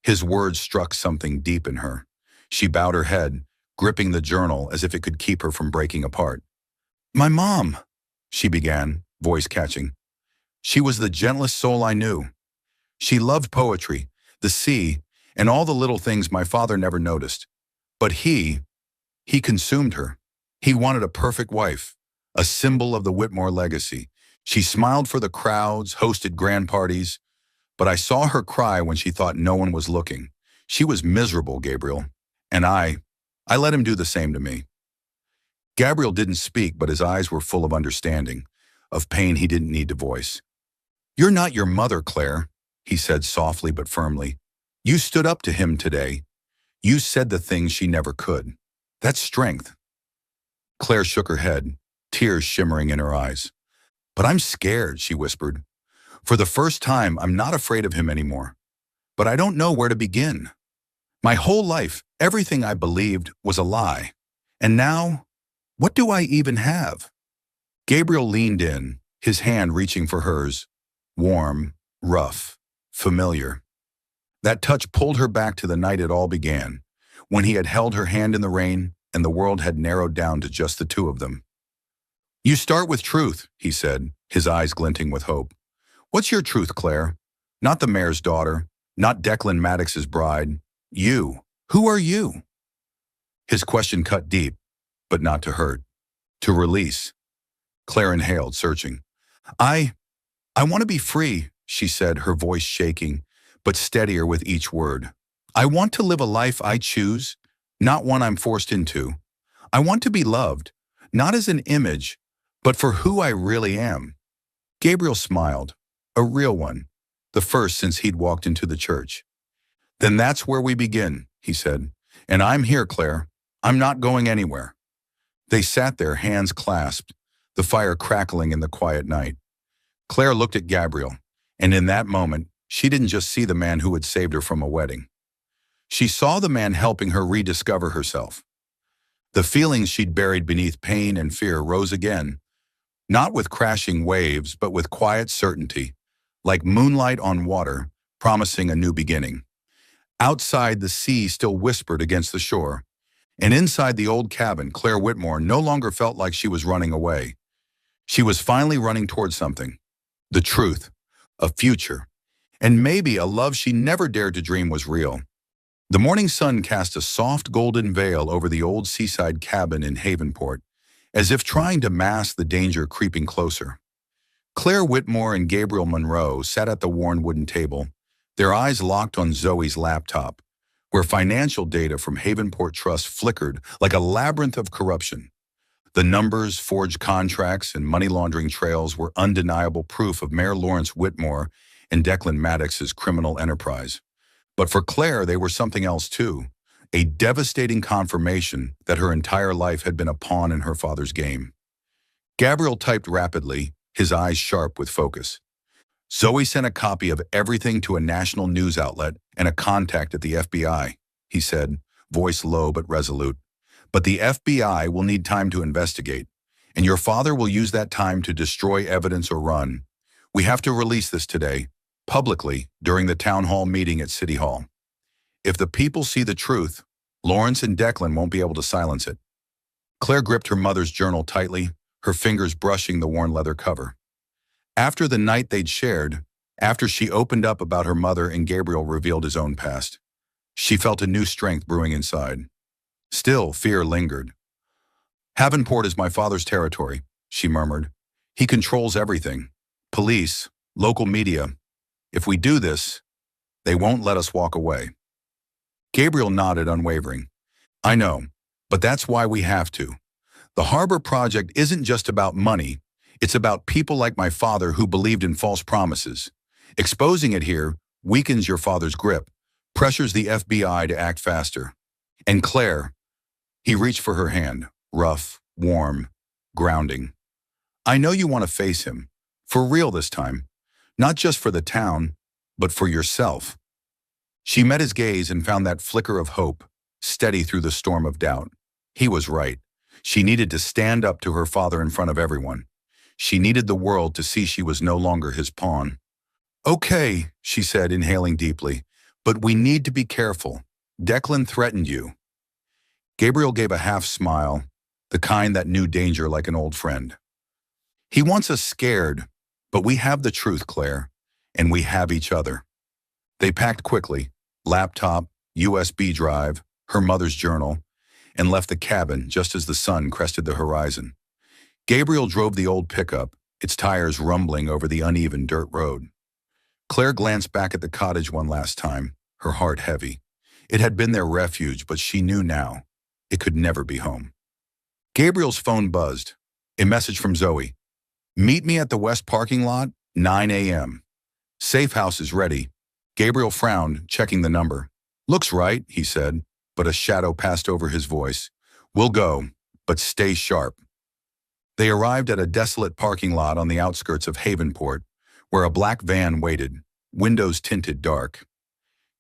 His words struck something deep in her. She bowed her head, gripping the journal as if it could keep her from breaking apart. "My mom," she began, voice catching. "She was the gentlest soul I knew. She loved poetry, the sea, and all the little things my father never noticed. But he consumed her. He wanted a perfect wife, a symbol of the Whitmore legacy. She smiled for the crowds, hosted grand parties, but I saw her cry when she thought no one was looking. She was miserable, Gabriel, and I let him do the same to me." Gabriel didn't speak, but his eyes were full of understanding, of pain he didn't need to voice. "You're not your mother, Claire," he said softly but firmly. "You stood up to him today. You said the things she never could. That's strength." Claire shook her head, tears shimmering in her eyes. "But I'm scared," she whispered. "For the first time, I'm not afraid of him anymore. But I don't know where to begin. My whole life, everything I believed was a lie. And now, what do I even have?" Gabriel leaned in, his hand reaching for hers, warm, rough, familiar. That touch pulled her back to the night it all began, when he had held her hand in the rain and the world had narrowed down to just the two of them. "You start with truth," he said, his eyes glinting with hope. "What's your truth, Claire? Not the mayor's daughter, not Declan Maddox's bride. You. Who are you?" His question cut deep, but not to hurt. To release. Claire inhaled, searching. I want to be free," she said, her voice shaking, but steadier with each word. "I want to live a life I choose, not one I'm forced into. I want to be loved, not as an image, but for who I really am." Gabriel smiled, a real one, the first since he'd walked into the church. "Then that's where we begin," he said. "And I'm here, Claire. I'm not going anywhere." They sat there, hands clasped, the fire crackling in the quiet night. Claire looked at Gabriel, and in that moment, she didn't just see the man who had saved her from a wedding. She saw the man helping her rediscover herself. The feelings she'd buried beneath pain and fear rose again, not with crashing waves, but with quiet certainty, like moonlight on water, promising a new beginning. Outside, the sea still whispered against the shore, and inside the old cabin, Claire Whitmore no longer felt like she was running away. She was finally running towards something. The truth, a future, and maybe a love she never dared to dream was real. The morning sun cast a soft golden veil over the old seaside cabin in Havenport, as if trying to mask the danger creeping closer. Claire Whitmore and Gabriel Monroe sat at the worn wooden table, their eyes locked on Zoe's laptop, where financial data from Havenport Trust flickered like a labyrinth of corruption. The numbers, forged contracts, and money laundering trails were undeniable proof of Mayor Lawrence Whitmore and Declan Maddox's criminal enterprise. But for Claire, they were something else too, a devastating confirmation that her entire life had been a pawn in her father's game. Gabriel typed rapidly, his eyes sharp with focus. "Zoe sent a copy of everything to a national news outlet and a contact at the FBI," he said, voice low but resolute. "But the FBI will need time to investigate, and your father will use that time to destroy evidence or run. We have to release this today, publicly, during the town hall meeting at City Hall. If the people see the truth, Lawrence and Declan won't be able to silence it." Claire gripped her mother's journal tightly, her fingers brushing the worn leather cover. After the night they'd shared, after she opened up about her mother and Gabriel revealed his own past, she felt a new strength brewing inside. Still, fear lingered. "Havenport is my father's territory," she murmured. "He controls everything. Police, local media. If we do this, they won't let us walk away." Gabriel nodded, unwavering. "I know, but that's why we have to. The Harbor Project isn't just about money. It's about people like my father who believed in false promises. Exposing it here weakens your father's grip, pressures the FBI to act faster. And Claire," he reached for her hand, rough, warm, grounding. "I know you want to face him, for real this time, not just for the town, but for yourself." She met his gaze and found that flicker of hope, steady through the storm of doubt. He was right. She needed to stand up to her father in front of everyone. She needed the world to see she was no longer his pawn. "Okay," she said, inhaling deeply, "but we need to be careful. Declan threatened you." Gabriel gave a half smile, the kind that knew danger like an old friend. "He wants us scared, but we have the truth, Claire, and we have each other." They packed quickly, laptop, USB drive, her mother's journal, and left the cabin just as the sun crested the horizon. Gabriel drove the old pickup, its tires rumbling over the uneven dirt road. Claire glanced back at the cottage one last time, her heart heavy. It had been their refuge, but she knew now it could never be home. Gabriel's phone buzzed. A message from Zoe. "Meet me at the west parking lot, 9 a.m. Safe house is ready." Gabriel frowned, checking the number. "Looks right," he said, but a shadow passed over his voice. "We'll go, but stay sharp." They arrived at a desolate parking lot on the outskirts of Havenport, where a black van waited, windows tinted dark.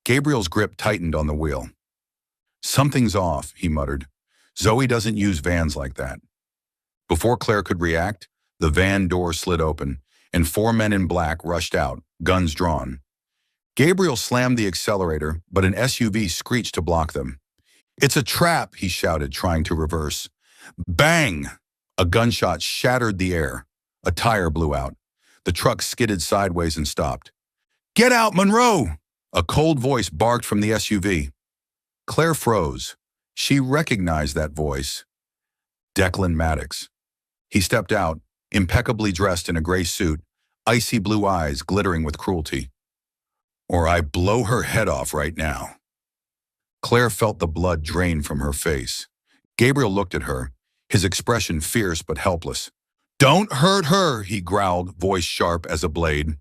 Gabriel's grip tightened on the wheel. "Something's off," he muttered. "Zoe doesn't use vans like that." Before Claire could react, the van door slid open, and 4 men in black rushed out, guns drawn. Gabriel slammed the accelerator, but an SUV screeched to block them. "It's a trap," he shouted, trying to reverse. Bang! A gunshot shattered the air. A tire blew out. The truck skidded sideways and stopped. "Get out, Monroe!" A cold voice barked from the SUV. Claire froze. She recognized that voice. Declan Maddox. He stepped out, impeccably dressed in a gray suit, icy blue eyes glittering with cruelty. "Or I blow her head off right now." Claire felt the blood drain from her face. Gabriel looked at her, his expression fierce but helpless. "Don't hurt her," he growled, voice sharp as a blade.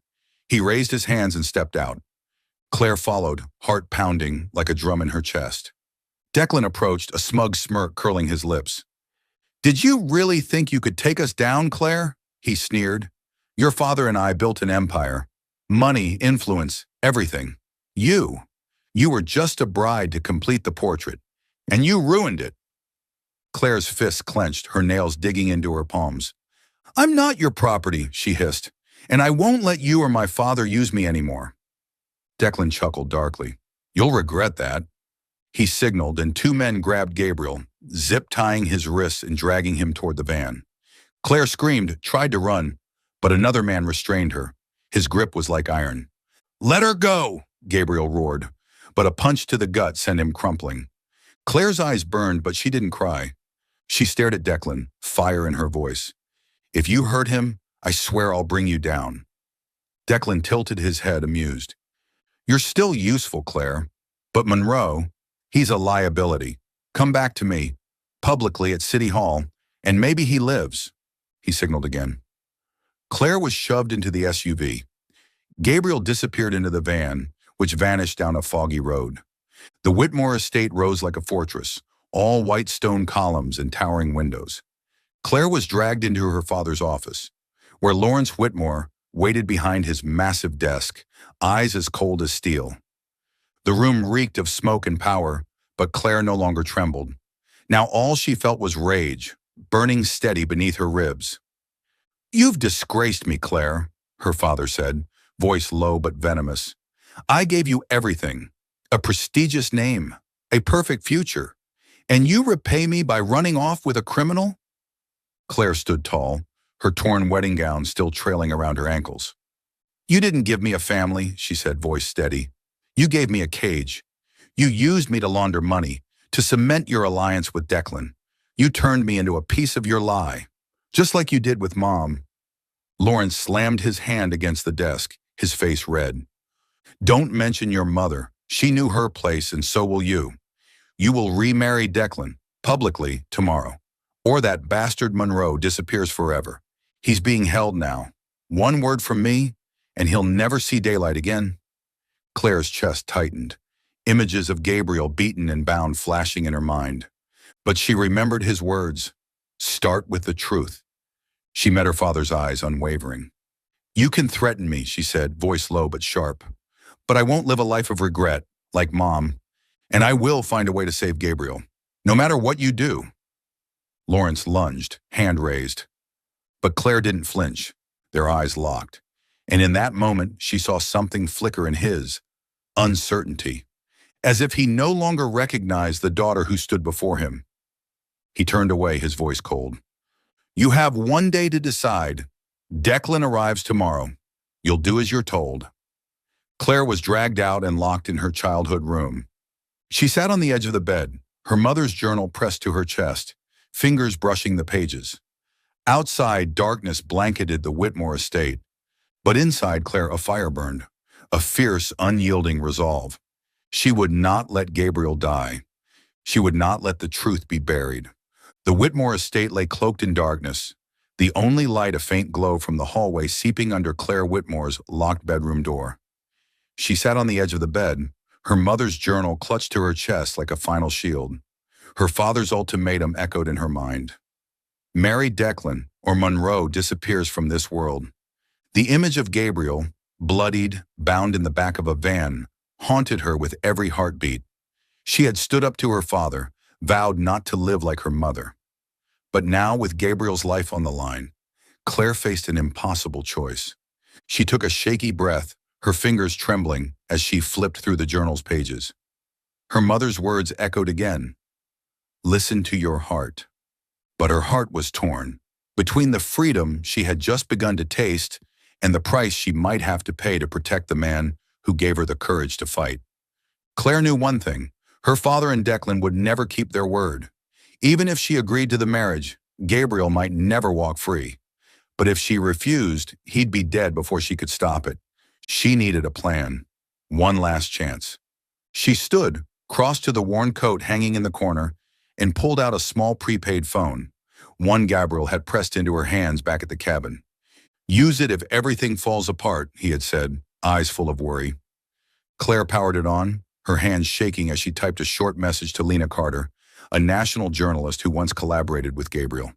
He raised his hands and stepped out. Claire followed, heart pounding like a drum in her chest. Declan approached, a smug smirk curling his lips. "Did you really think you could take us down, Claire?" he sneered. "Your father and I built an empire. Money, influence, everything. You were just a bride to complete the portrait, and you ruined it." Claire's fists clenched, her nails digging into her palms. "I'm not your property," she hissed, "and I won't let you or my father use me anymore." Declan chuckled darkly. "You'll regret that." He signaled, and two men grabbed Gabriel, zip-tying his wrists and dragging him toward the van. Claire screamed, tried to run, but another man restrained her. His grip was like iron. "Let her go!" Gabriel roared, but a punch to the gut sent him crumpling. Claire's eyes burned, but she didn't cry. She stared at Declan, fire in her voice. "If you hurt him, I swear I'll bring you down." Declan tilted his head, amused. "You're still useful, Claire. But Monroe, he's a liability. Come back to me, publicly at City Hall, and maybe he lives." He signaled again. Claire was shoved into the SUV. Gabriel disappeared into the van, which vanished down a foggy road. The Whitmore estate rose like a fortress, all white stone columns and towering windows. Claire was dragged into her father's office, where Lawrence Whitmore waited behind his massive desk, eyes as cold as steel. The room reeked of smoke and power, but Claire no longer trembled. Now all she felt was rage, burning steady beneath her ribs. "You've disgraced me, Claire," her father said, voice low but venomous. "I gave you everything, a prestigious name, a perfect future, and you repay me by running off with a criminal?" Claire stood tall, her torn wedding gown still trailing around her ankles. "You didn't give me a family," she said, voice steady. "You gave me a cage. You used me to launder money, to cement your alliance with Declan. You turned me into a piece of your lie, just like you did with Mom." Lawrence slammed his hand against the desk, his face red. "Don't mention your mother. She knew her place, and so will you. You will remarry Declan, publicly, tomorrow. Or that bastard Monroe disappears forever. He's being held now. One word from me, and he'll never see daylight again." Claire's chest tightened, images of Gabriel beaten and bound flashing in her mind. But she remembered his words, "Start with the truth." She met her father's eyes, unwavering. "You can threaten me," she said, voice low but sharp. "But I won't live a life of regret, like Mom. And I will find a way to save Gabriel, no matter what you do." Lawrence lunged, hand raised. But Claire didn't flinch. Their eyes locked. And in that moment, she saw something flicker in his, uncertainty, as if he no longer recognized the daughter who stood before him. He turned away, his voice cold. "You have one day to decide. Declan arrives tomorrow. You'll do as you're told." Claire was dragged out and locked in her childhood room. She sat on the edge of the bed, her mother's journal pressed to her chest, fingers brushing the pages. Outside, darkness blanketed the Whitmore estate, but inside Claire a fire burned, a fierce, unyielding resolve. She would not let Gabriel die. She would not let the truth be buried. The Whitmore estate lay cloaked in darkness, the only light a faint glow from the hallway seeping under Claire Whitmore's locked bedroom door. She sat on the edge of the bed, her mother's journal clutched to her chest like a final shield. Her father's ultimatum echoed in her mind. Marry Declan, or Monroe disappears from this world. The image of Gabriel, bloodied, bound in the back of a van, haunted her with every heartbeat. She had stood up to her father, vowed not to live like her mother. But now, with Gabriel's life on the line, Claire faced an impossible choice. She took a shaky breath, her fingers trembling as she flipped through the journal's pages. Her mother's words echoed again. Listen to your heart. But her heart was torn between the freedom she had just begun to taste and the price she might have to pay to protect the man who gave her the courage to fight. Claire knew one thing. Her father and Declan would never keep their word. Even if she agreed to the marriage, Gabriel might never walk free. But if she refused, he'd be dead before she could stop it. She needed a plan. One last chance. She stood, crossed to the worn coat hanging in the corner, and pulled out a small prepaid phone. One Gabriel had pressed into her hands back at the cabin. Use it if everything falls apart, he had said, eyes full of worry. Claire powered it on, her hands shaking as she typed a short message to Lena Carter, a national journalist who once collaborated with Gabriel.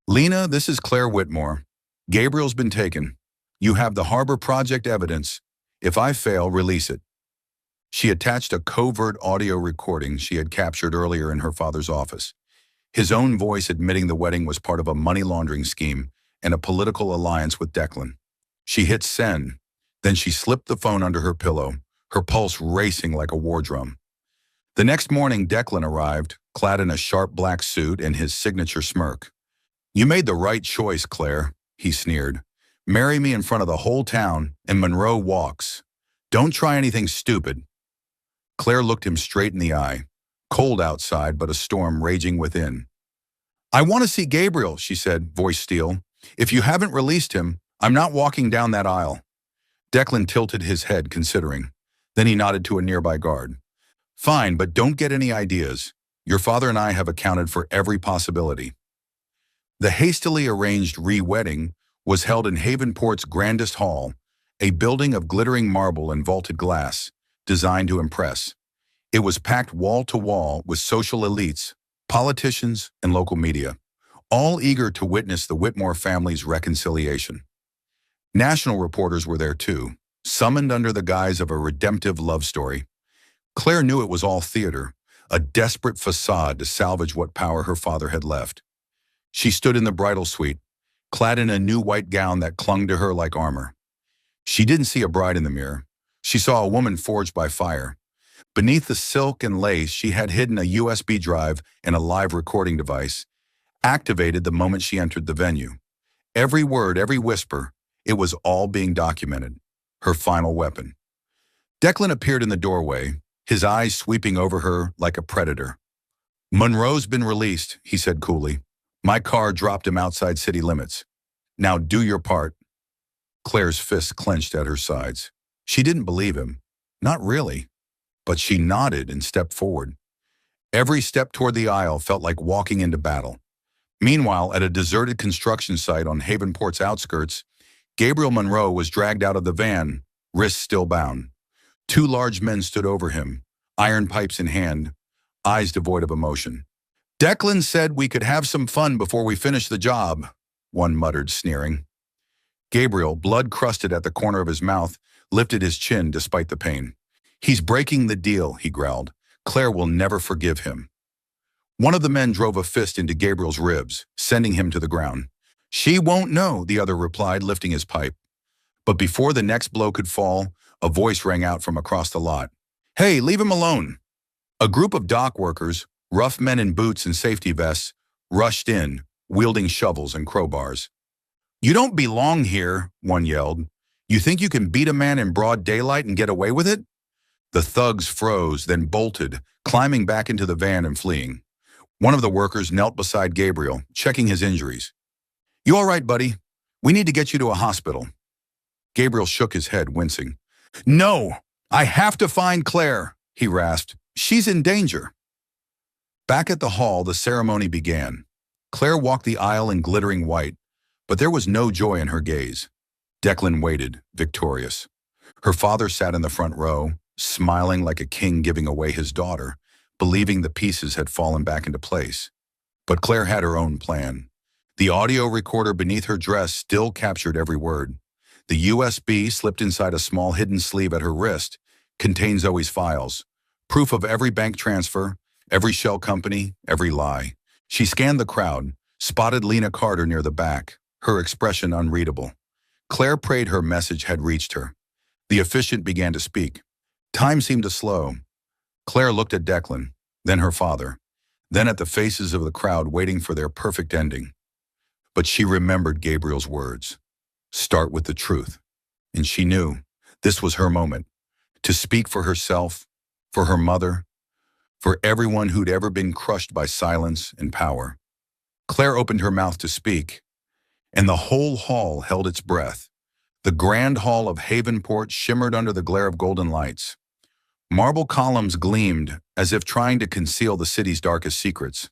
Lena, this is Claire Whitmore. Gabriel's been taken. You have the Harbor Project evidence. If I fail, release it. She attached a covert audio recording she had captured earlier in her father's office. His own voice admitting the wedding was part of a money laundering scheme and a political alliance with Declan. She hit send, then she slipped the phone under her pillow, her pulse racing like a war drum. The next morning, Declan arrived, clad in a sharp black suit and his signature smirk. You made the right choice, Claire, he sneered. Marry me in front of the whole town, and Monroe walks. Don't try anything stupid. Claire looked him straight in the eye. Cold outside, but a storm raging within. I want to see Gabriel, she said, voice steel. If you haven't released him, I'm not walking down that aisle. Declan tilted his head, considering. Then he nodded to a nearby guard. Fine, but don't get any ideas. Your father and I have accounted for every possibility. The hastily arranged re-wedding was held in Havenport's grandest hall, a building of glittering marble and vaulted glass, designed to impress. It was packed wall to wall with social elites, politicians, and local media, all eager to witness the Whitmore family's reconciliation. National reporters were there too, summoned under the guise of a redemptive love story. Claire knew it was all theater, a desperate facade to salvage what power her father had left. She stood in the bridal suite, clad in a new white gown that clung to her like armor. She didn't see a bride in the mirror. She saw a woman forged by fire. Beneath the silk and lace, she had hidden a USB drive and a live recording device, activated the moment she entered the venue. Every word, every whisper, it was all being documented. Her final weapon. Declan appeared in the doorway, his eyes sweeping over her like a predator. Monroe's been released, he said coolly. My car dropped him outside city limits. Now do your part. Claire's fists clenched at her sides. She didn't believe him. Not really. But she nodded and stepped forward. Every step toward the aisle felt like walking into battle. Meanwhile, at a deserted construction site on Havenport's outskirts, Gabriel Monroe was dragged out of the van, wrists still bound. Two large men stood over him, iron pipes in hand, eyes devoid of emotion. Declan said we could have some fun before we finish the job, one muttered, sneering. Gabriel, blood crusted at the corner of his mouth, lifted his chin despite the pain. He's breaking the deal, he growled. Claire will never forgive him. One of the men drove a fist into Gabriel's ribs, sending him to the ground. She won't know, the other replied, lifting his pipe. But before the next blow could fall, a voice rang out from across the lot. Hey, leave him alone. A group of dock workers, rough men in boots and safety vests, rushed in, wielding shovels and crowbars. You don't belong here, one yelled. You think you can beat a man in broad daylight and get away with it? The thugs froze, then bolted, climbing back into the van and fleeing. One of the workers knelt beside Gabriel, checking his injuries. You all right, buddy? We need to get you to a hospital. Gabriel shook his head, wincing. No, I have to find Claire, he rasped. She's in danger. Back at the hall, the ceremony began. Claire walked the aisle in glittering white, but there was no joy in her gaze. Declan waited, victorious. Her father sat in the front row, smiling like a king giving away his daughter, believing the pieces had fallen back into place. But Claire had her own plan. The audio recorder beneath her dress still captured every word. The USB, slipped inside a small hidden sleeve at her wrist, contained Zoe's files, proof of every bank transfer, every shell company, every lie. She scanned the crowd, spotted Lena Carter near the back, her expression unreadable. Claire prayed her message had reached her. The officiant began to speak. Time seemed to slow. Claire looked at Declan, then her father, then at the faces of the crowd waiting for their perfect ending. But she remembered Gabriel's words. Start with the truth. And she knew this was her moment, to speak for herself, for her mother, for everyone who'd ever been crushed by silence and power. Claire opened her mouth to speak, and the whole hall held its breath. The grand hall of Havenport shimmered under the glare of golden lights. Marble columns gleamed as if trying to conceal the city's darkest secrets.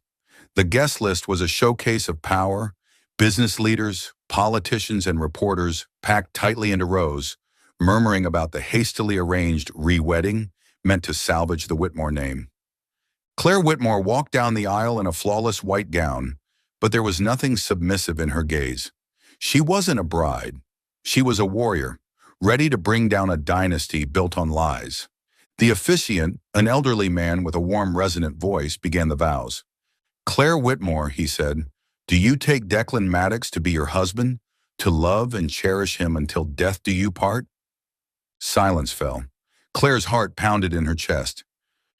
The guest list was a showcase of power, business leaders, politicians, and reporters packed tightly into rows, murmuring about the hastily arranged re-wedding meant to salvage the Whitmore name. Claire Whitmore walked down the aisle in a flawless white gown, but there was nothing submissive in her gaze. She wasn't a bride. She was a warrior, ready to bring down a dynasty built on lies. The officiant, an elderly man with a warm, resonant voice, began the vows. Claire Whitmore, he said, do you take Declan Maddox to be your husband, to love and cherish him until death do you part? Silence fell. Claire's heart pounded in her chest.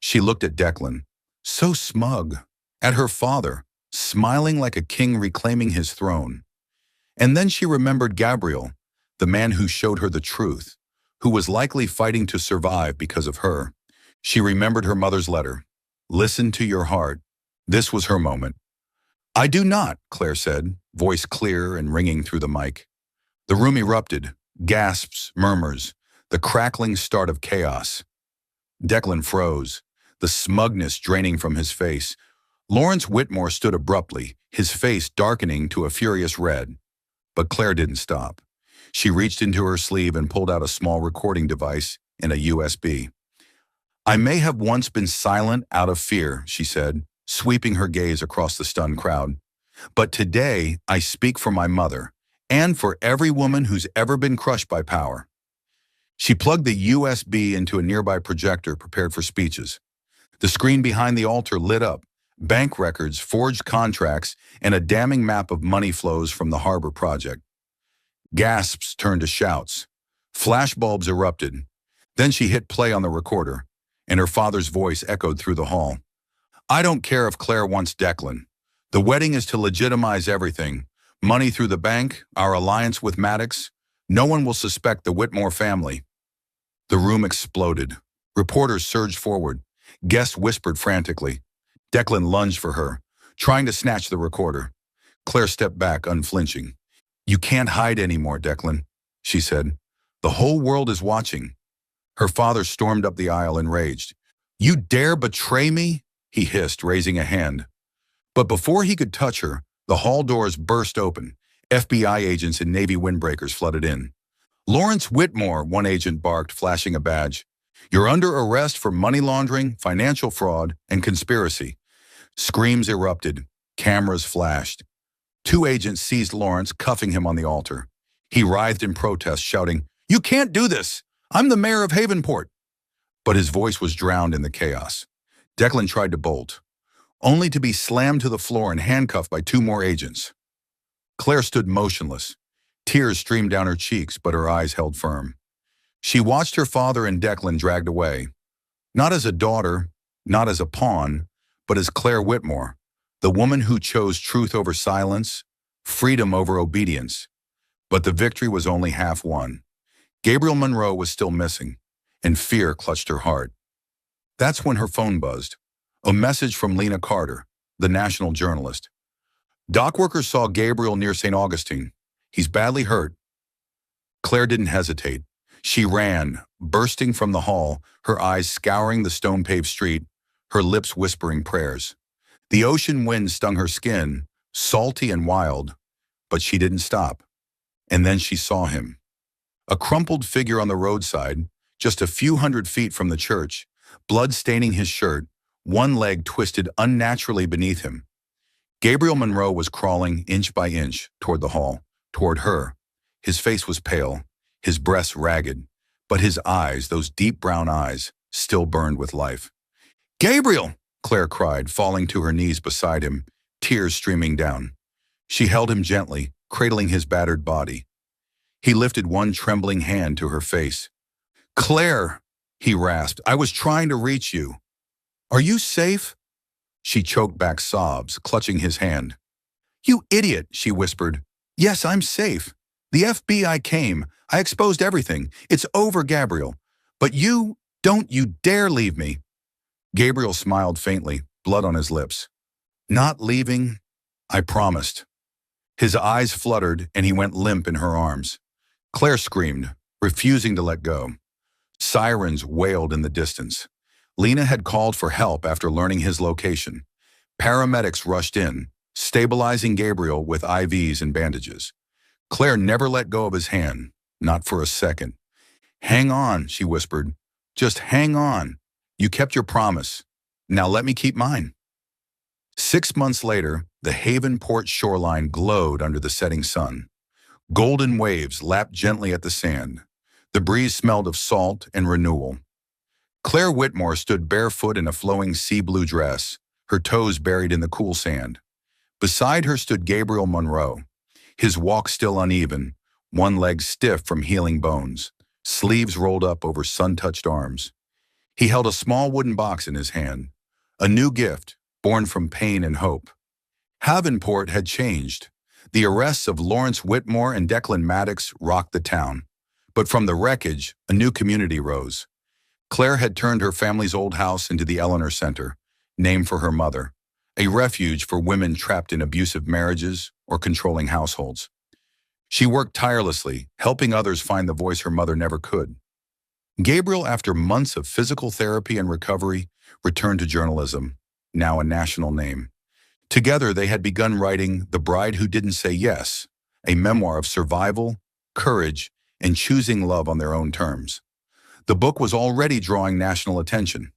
She looked at Declan, so smug, at her father, smiling like a king reclaiming his throne. And then she remembered Gabriel, the man who showed her the truth, who was likely fighting to survive because of her. She remembered her mother's letter. Listen to your heart. This was her moment. I do not, Claire said, voice clear and ringing through the mic. The room erupted, gasps, murmurs, the crackling start of chaos. Declan froze, the smugness draining from his face. Lawrence Whitmore stood abruptly, his face darkening to a furious red. But Claire didn't stop. She reached into her sleeve and pulled out a small recording device and a USB. I may have once been silent out of fear, she said, sweeping her gaze across the stunned crowd. But today, I speak for my mother, and for every woman who's ever been crushed by power. She plugged the USB into a nearby projector prepared for speeches. The screen behind the altar lit up, bank records, forged contracts, and a damning map of money flows from the Harbor Project. Gasps turned to shouts. Flashbulbs erupted. Then she hit play on the recorder, and her father's voice echoed through the hall. I don't care if Claire wants Declan. The wedding is to legitimize everything. Money through the bank, our alliance with Maddox. No one will suspect the Whitmore family. The room exploded. Reporters surged forward. Guests whispered frantically. Declan lunged for her, trying to snatch the recorder. Claire stepped back, unflinching. You can't hide anymore, Declan, she said. The whole world is watching. Her father stormed up the aisle enraged. You dare betray me? He hissed, raising a hand. But before he could touch her, the hall doors burst open. FBI agents and Navy windbreakers flooded in. Lawrence Whitmore, one agent barked, flashing a badge. You're under arrest for money laundering, financial fraud, and conspiracy. Screams erupted. Cameras flashed. Two agents seized Lawrence, cuffing him on the altar. He writhed in protest, shouting, You can't do this! I'm the mayor of Havenport! But his voice was drowned in the chaos. Declan tried to bolt, only to be slammed to the floor and handcuffed by two more agents. Claire stood motionless. Tears streamed down her cheeks, but her eyes held firm. She watched her father and Declan dragged away, not as a daughter, not as a pawn, but as Claire Whitmore, the woman who chose truth over silence, freedom over obedience. But the victory was only half won. Gabriel Monroe was still missing, and fear clutched her heart. That's when her phone buzzed. A message from Lena Carter, the national journalist. Dock workers saw Gabriel near St. Augustine. He's badly hurt. Claire didn't hesitate. She ran, bursting from the hall, her eyes scouring the stone-paved street, her lips whispering prayers. The ocean wind stung her skin, salty and wild, but she didn't stop. And then she saw him. A crumpled figure on the roadside, just a few hundred feet from the church, blood staining his shirt, one leg twisted unnaturally beneath him. Gabriel Monroe was crawling inch by inch toward the hall, toward her. His face was pale, his breasts ragged, but his eyes, those deep brown eyes, still burned with life. Gabriel! Claire cried, falling to her knees beside him, tears streaming down. She held him gently, cradling his battered body. He lifted one trembling hand to her face. Claire, he rasped, I was trying to reach you. Are you safe? She choked back sobs, clutching his hand. You idiot, she whispered. Yes, I'm safe. The FBI came. I exposed everything. It's over, Gabriel. But don't you dare leave me. Gabriel smiled faintly, blood on his lips. Not leaving, I promised. His eyes fluttered and he went limp in her arms. Claire screamed, refusing to let go. Sirens wailed in the distance. Lena had called for help after learning his location. Paramedics rushed in, stabilizing Gabriel with IVs and bandages. Claire never let go of his hand, not for a second. Hang on, she whispered. Just hang on. You kept your promise. Now let me keep mine. 6 months later, the Haven Port shoreline glowed under the setting sun. Golden waves lapped gently at the sand. The breeze smelled of salt and renewal. Claire Whitmore stood barefoot in a flowing sea-blue dress, her toes buried in the cool sand. Beside her stood Gabriel Monroe, his walk still uneven, one leg stiff from healing bones, sleeves rolled up over sun-touched arms. He held a small wooden box in his hand, a new gift, born from pain and hope. Havenport had changed. The arrests of Lawrence Whitmore and Declan Maddox rocked the town. But from the wreckage, a new community rose. Claire had turned her family's old house into the Eleanor Center, named for her mother, a refuge for women trapped in abusive marriages or controlling households. She worked tirelessly, helping others find the voice her mother never could. Gabriel, after months of physical therapy and recovery, returned to journalism, now a national name. Together, they had begun writing The Bride Who Didn't Say Yes, a memoir of survival, courage, and choosing love on their own terms. The book was already drawing national attention.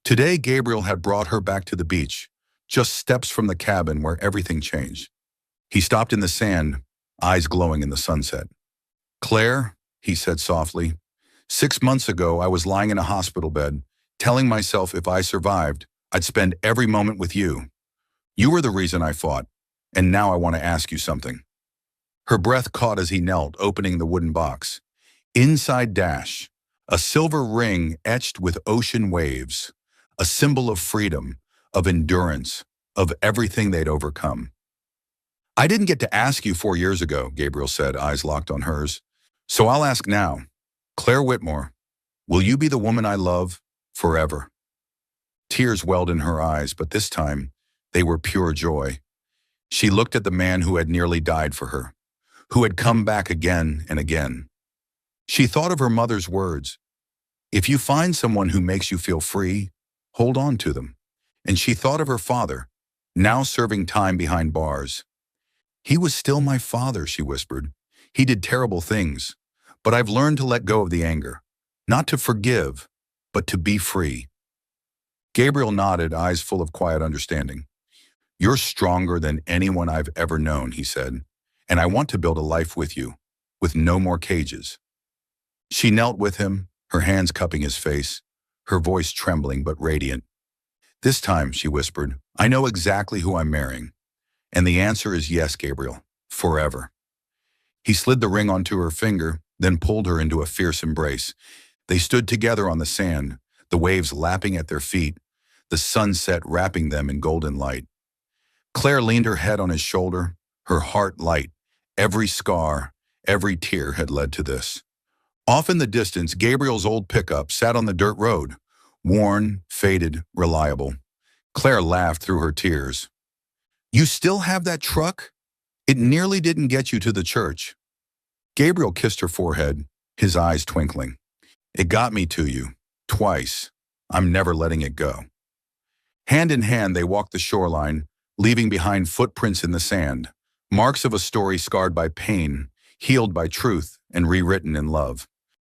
Today, Gabriel had brought her back to the beach, just steps from the cabin where everything changed. He stopped in the sand, eyes glowing in the sunset. Claire, he said softly, 6 months ago I was lying in a hospital bed, telling myself if I survived, I'd spend every moment with you. You were the reason I fought, and now I want to ask you something. Her breath caught as he knelt, opening the wooden box. Inside Dash, a silver ring etched with ocean waves, a symbol of freedom, of endurance, of everything they'd overcome. I didn't get to ask you 4 years ago, Gabriel said, eyes locked on hers. So I'll ask now. Claire Whitmore, will you be the woman I love forever? Tears welled in her eyes, but this time, they were pure joy. She looked at the man who had nearly died for her, who had come back again and again. She thought of her mother's words. If you find someone who makes you feel free, hold on to them. And she thought of her father, now serving time behind bars. He was still my father, she whispered. He did terrible things, but I've learned to let go of the anger, not to forgive, but to be free. Gabriel nodded, eyes full of quiet understanding. You're stronger than anyone I've ever known, he said, and I want to build a life with you, with no more cages. She knelt with him, her hands cupping his face, her voice trembling but radiant. This time, she whispered, I know exactly who I'm marrying. And the answer is yes, Gabriel, forever. He slid the ring onto her finger, then pulled her into a fierce embrace. They stood together on the sand, the waves lapping at their feet, the sunset wrapping them in golden light. Claire leaned her head on his shoulder, her heart light. Every scar, every tear had led to this. Off in the distance, Gabriel's old pickup sat on the dirt road, worn, faded, reliable. Claire laughed through her tears. You still have that truck? It nearly didn't get you to the church. Gabriel kissed her forehead, his eyes twinkling. It got me to you, twice. I'm never letting it go. Hand in hand, they walked the shoreline, leaving behind footprints in the sand, marks of a story scarred by pain, healed by truth, and rewritten in love.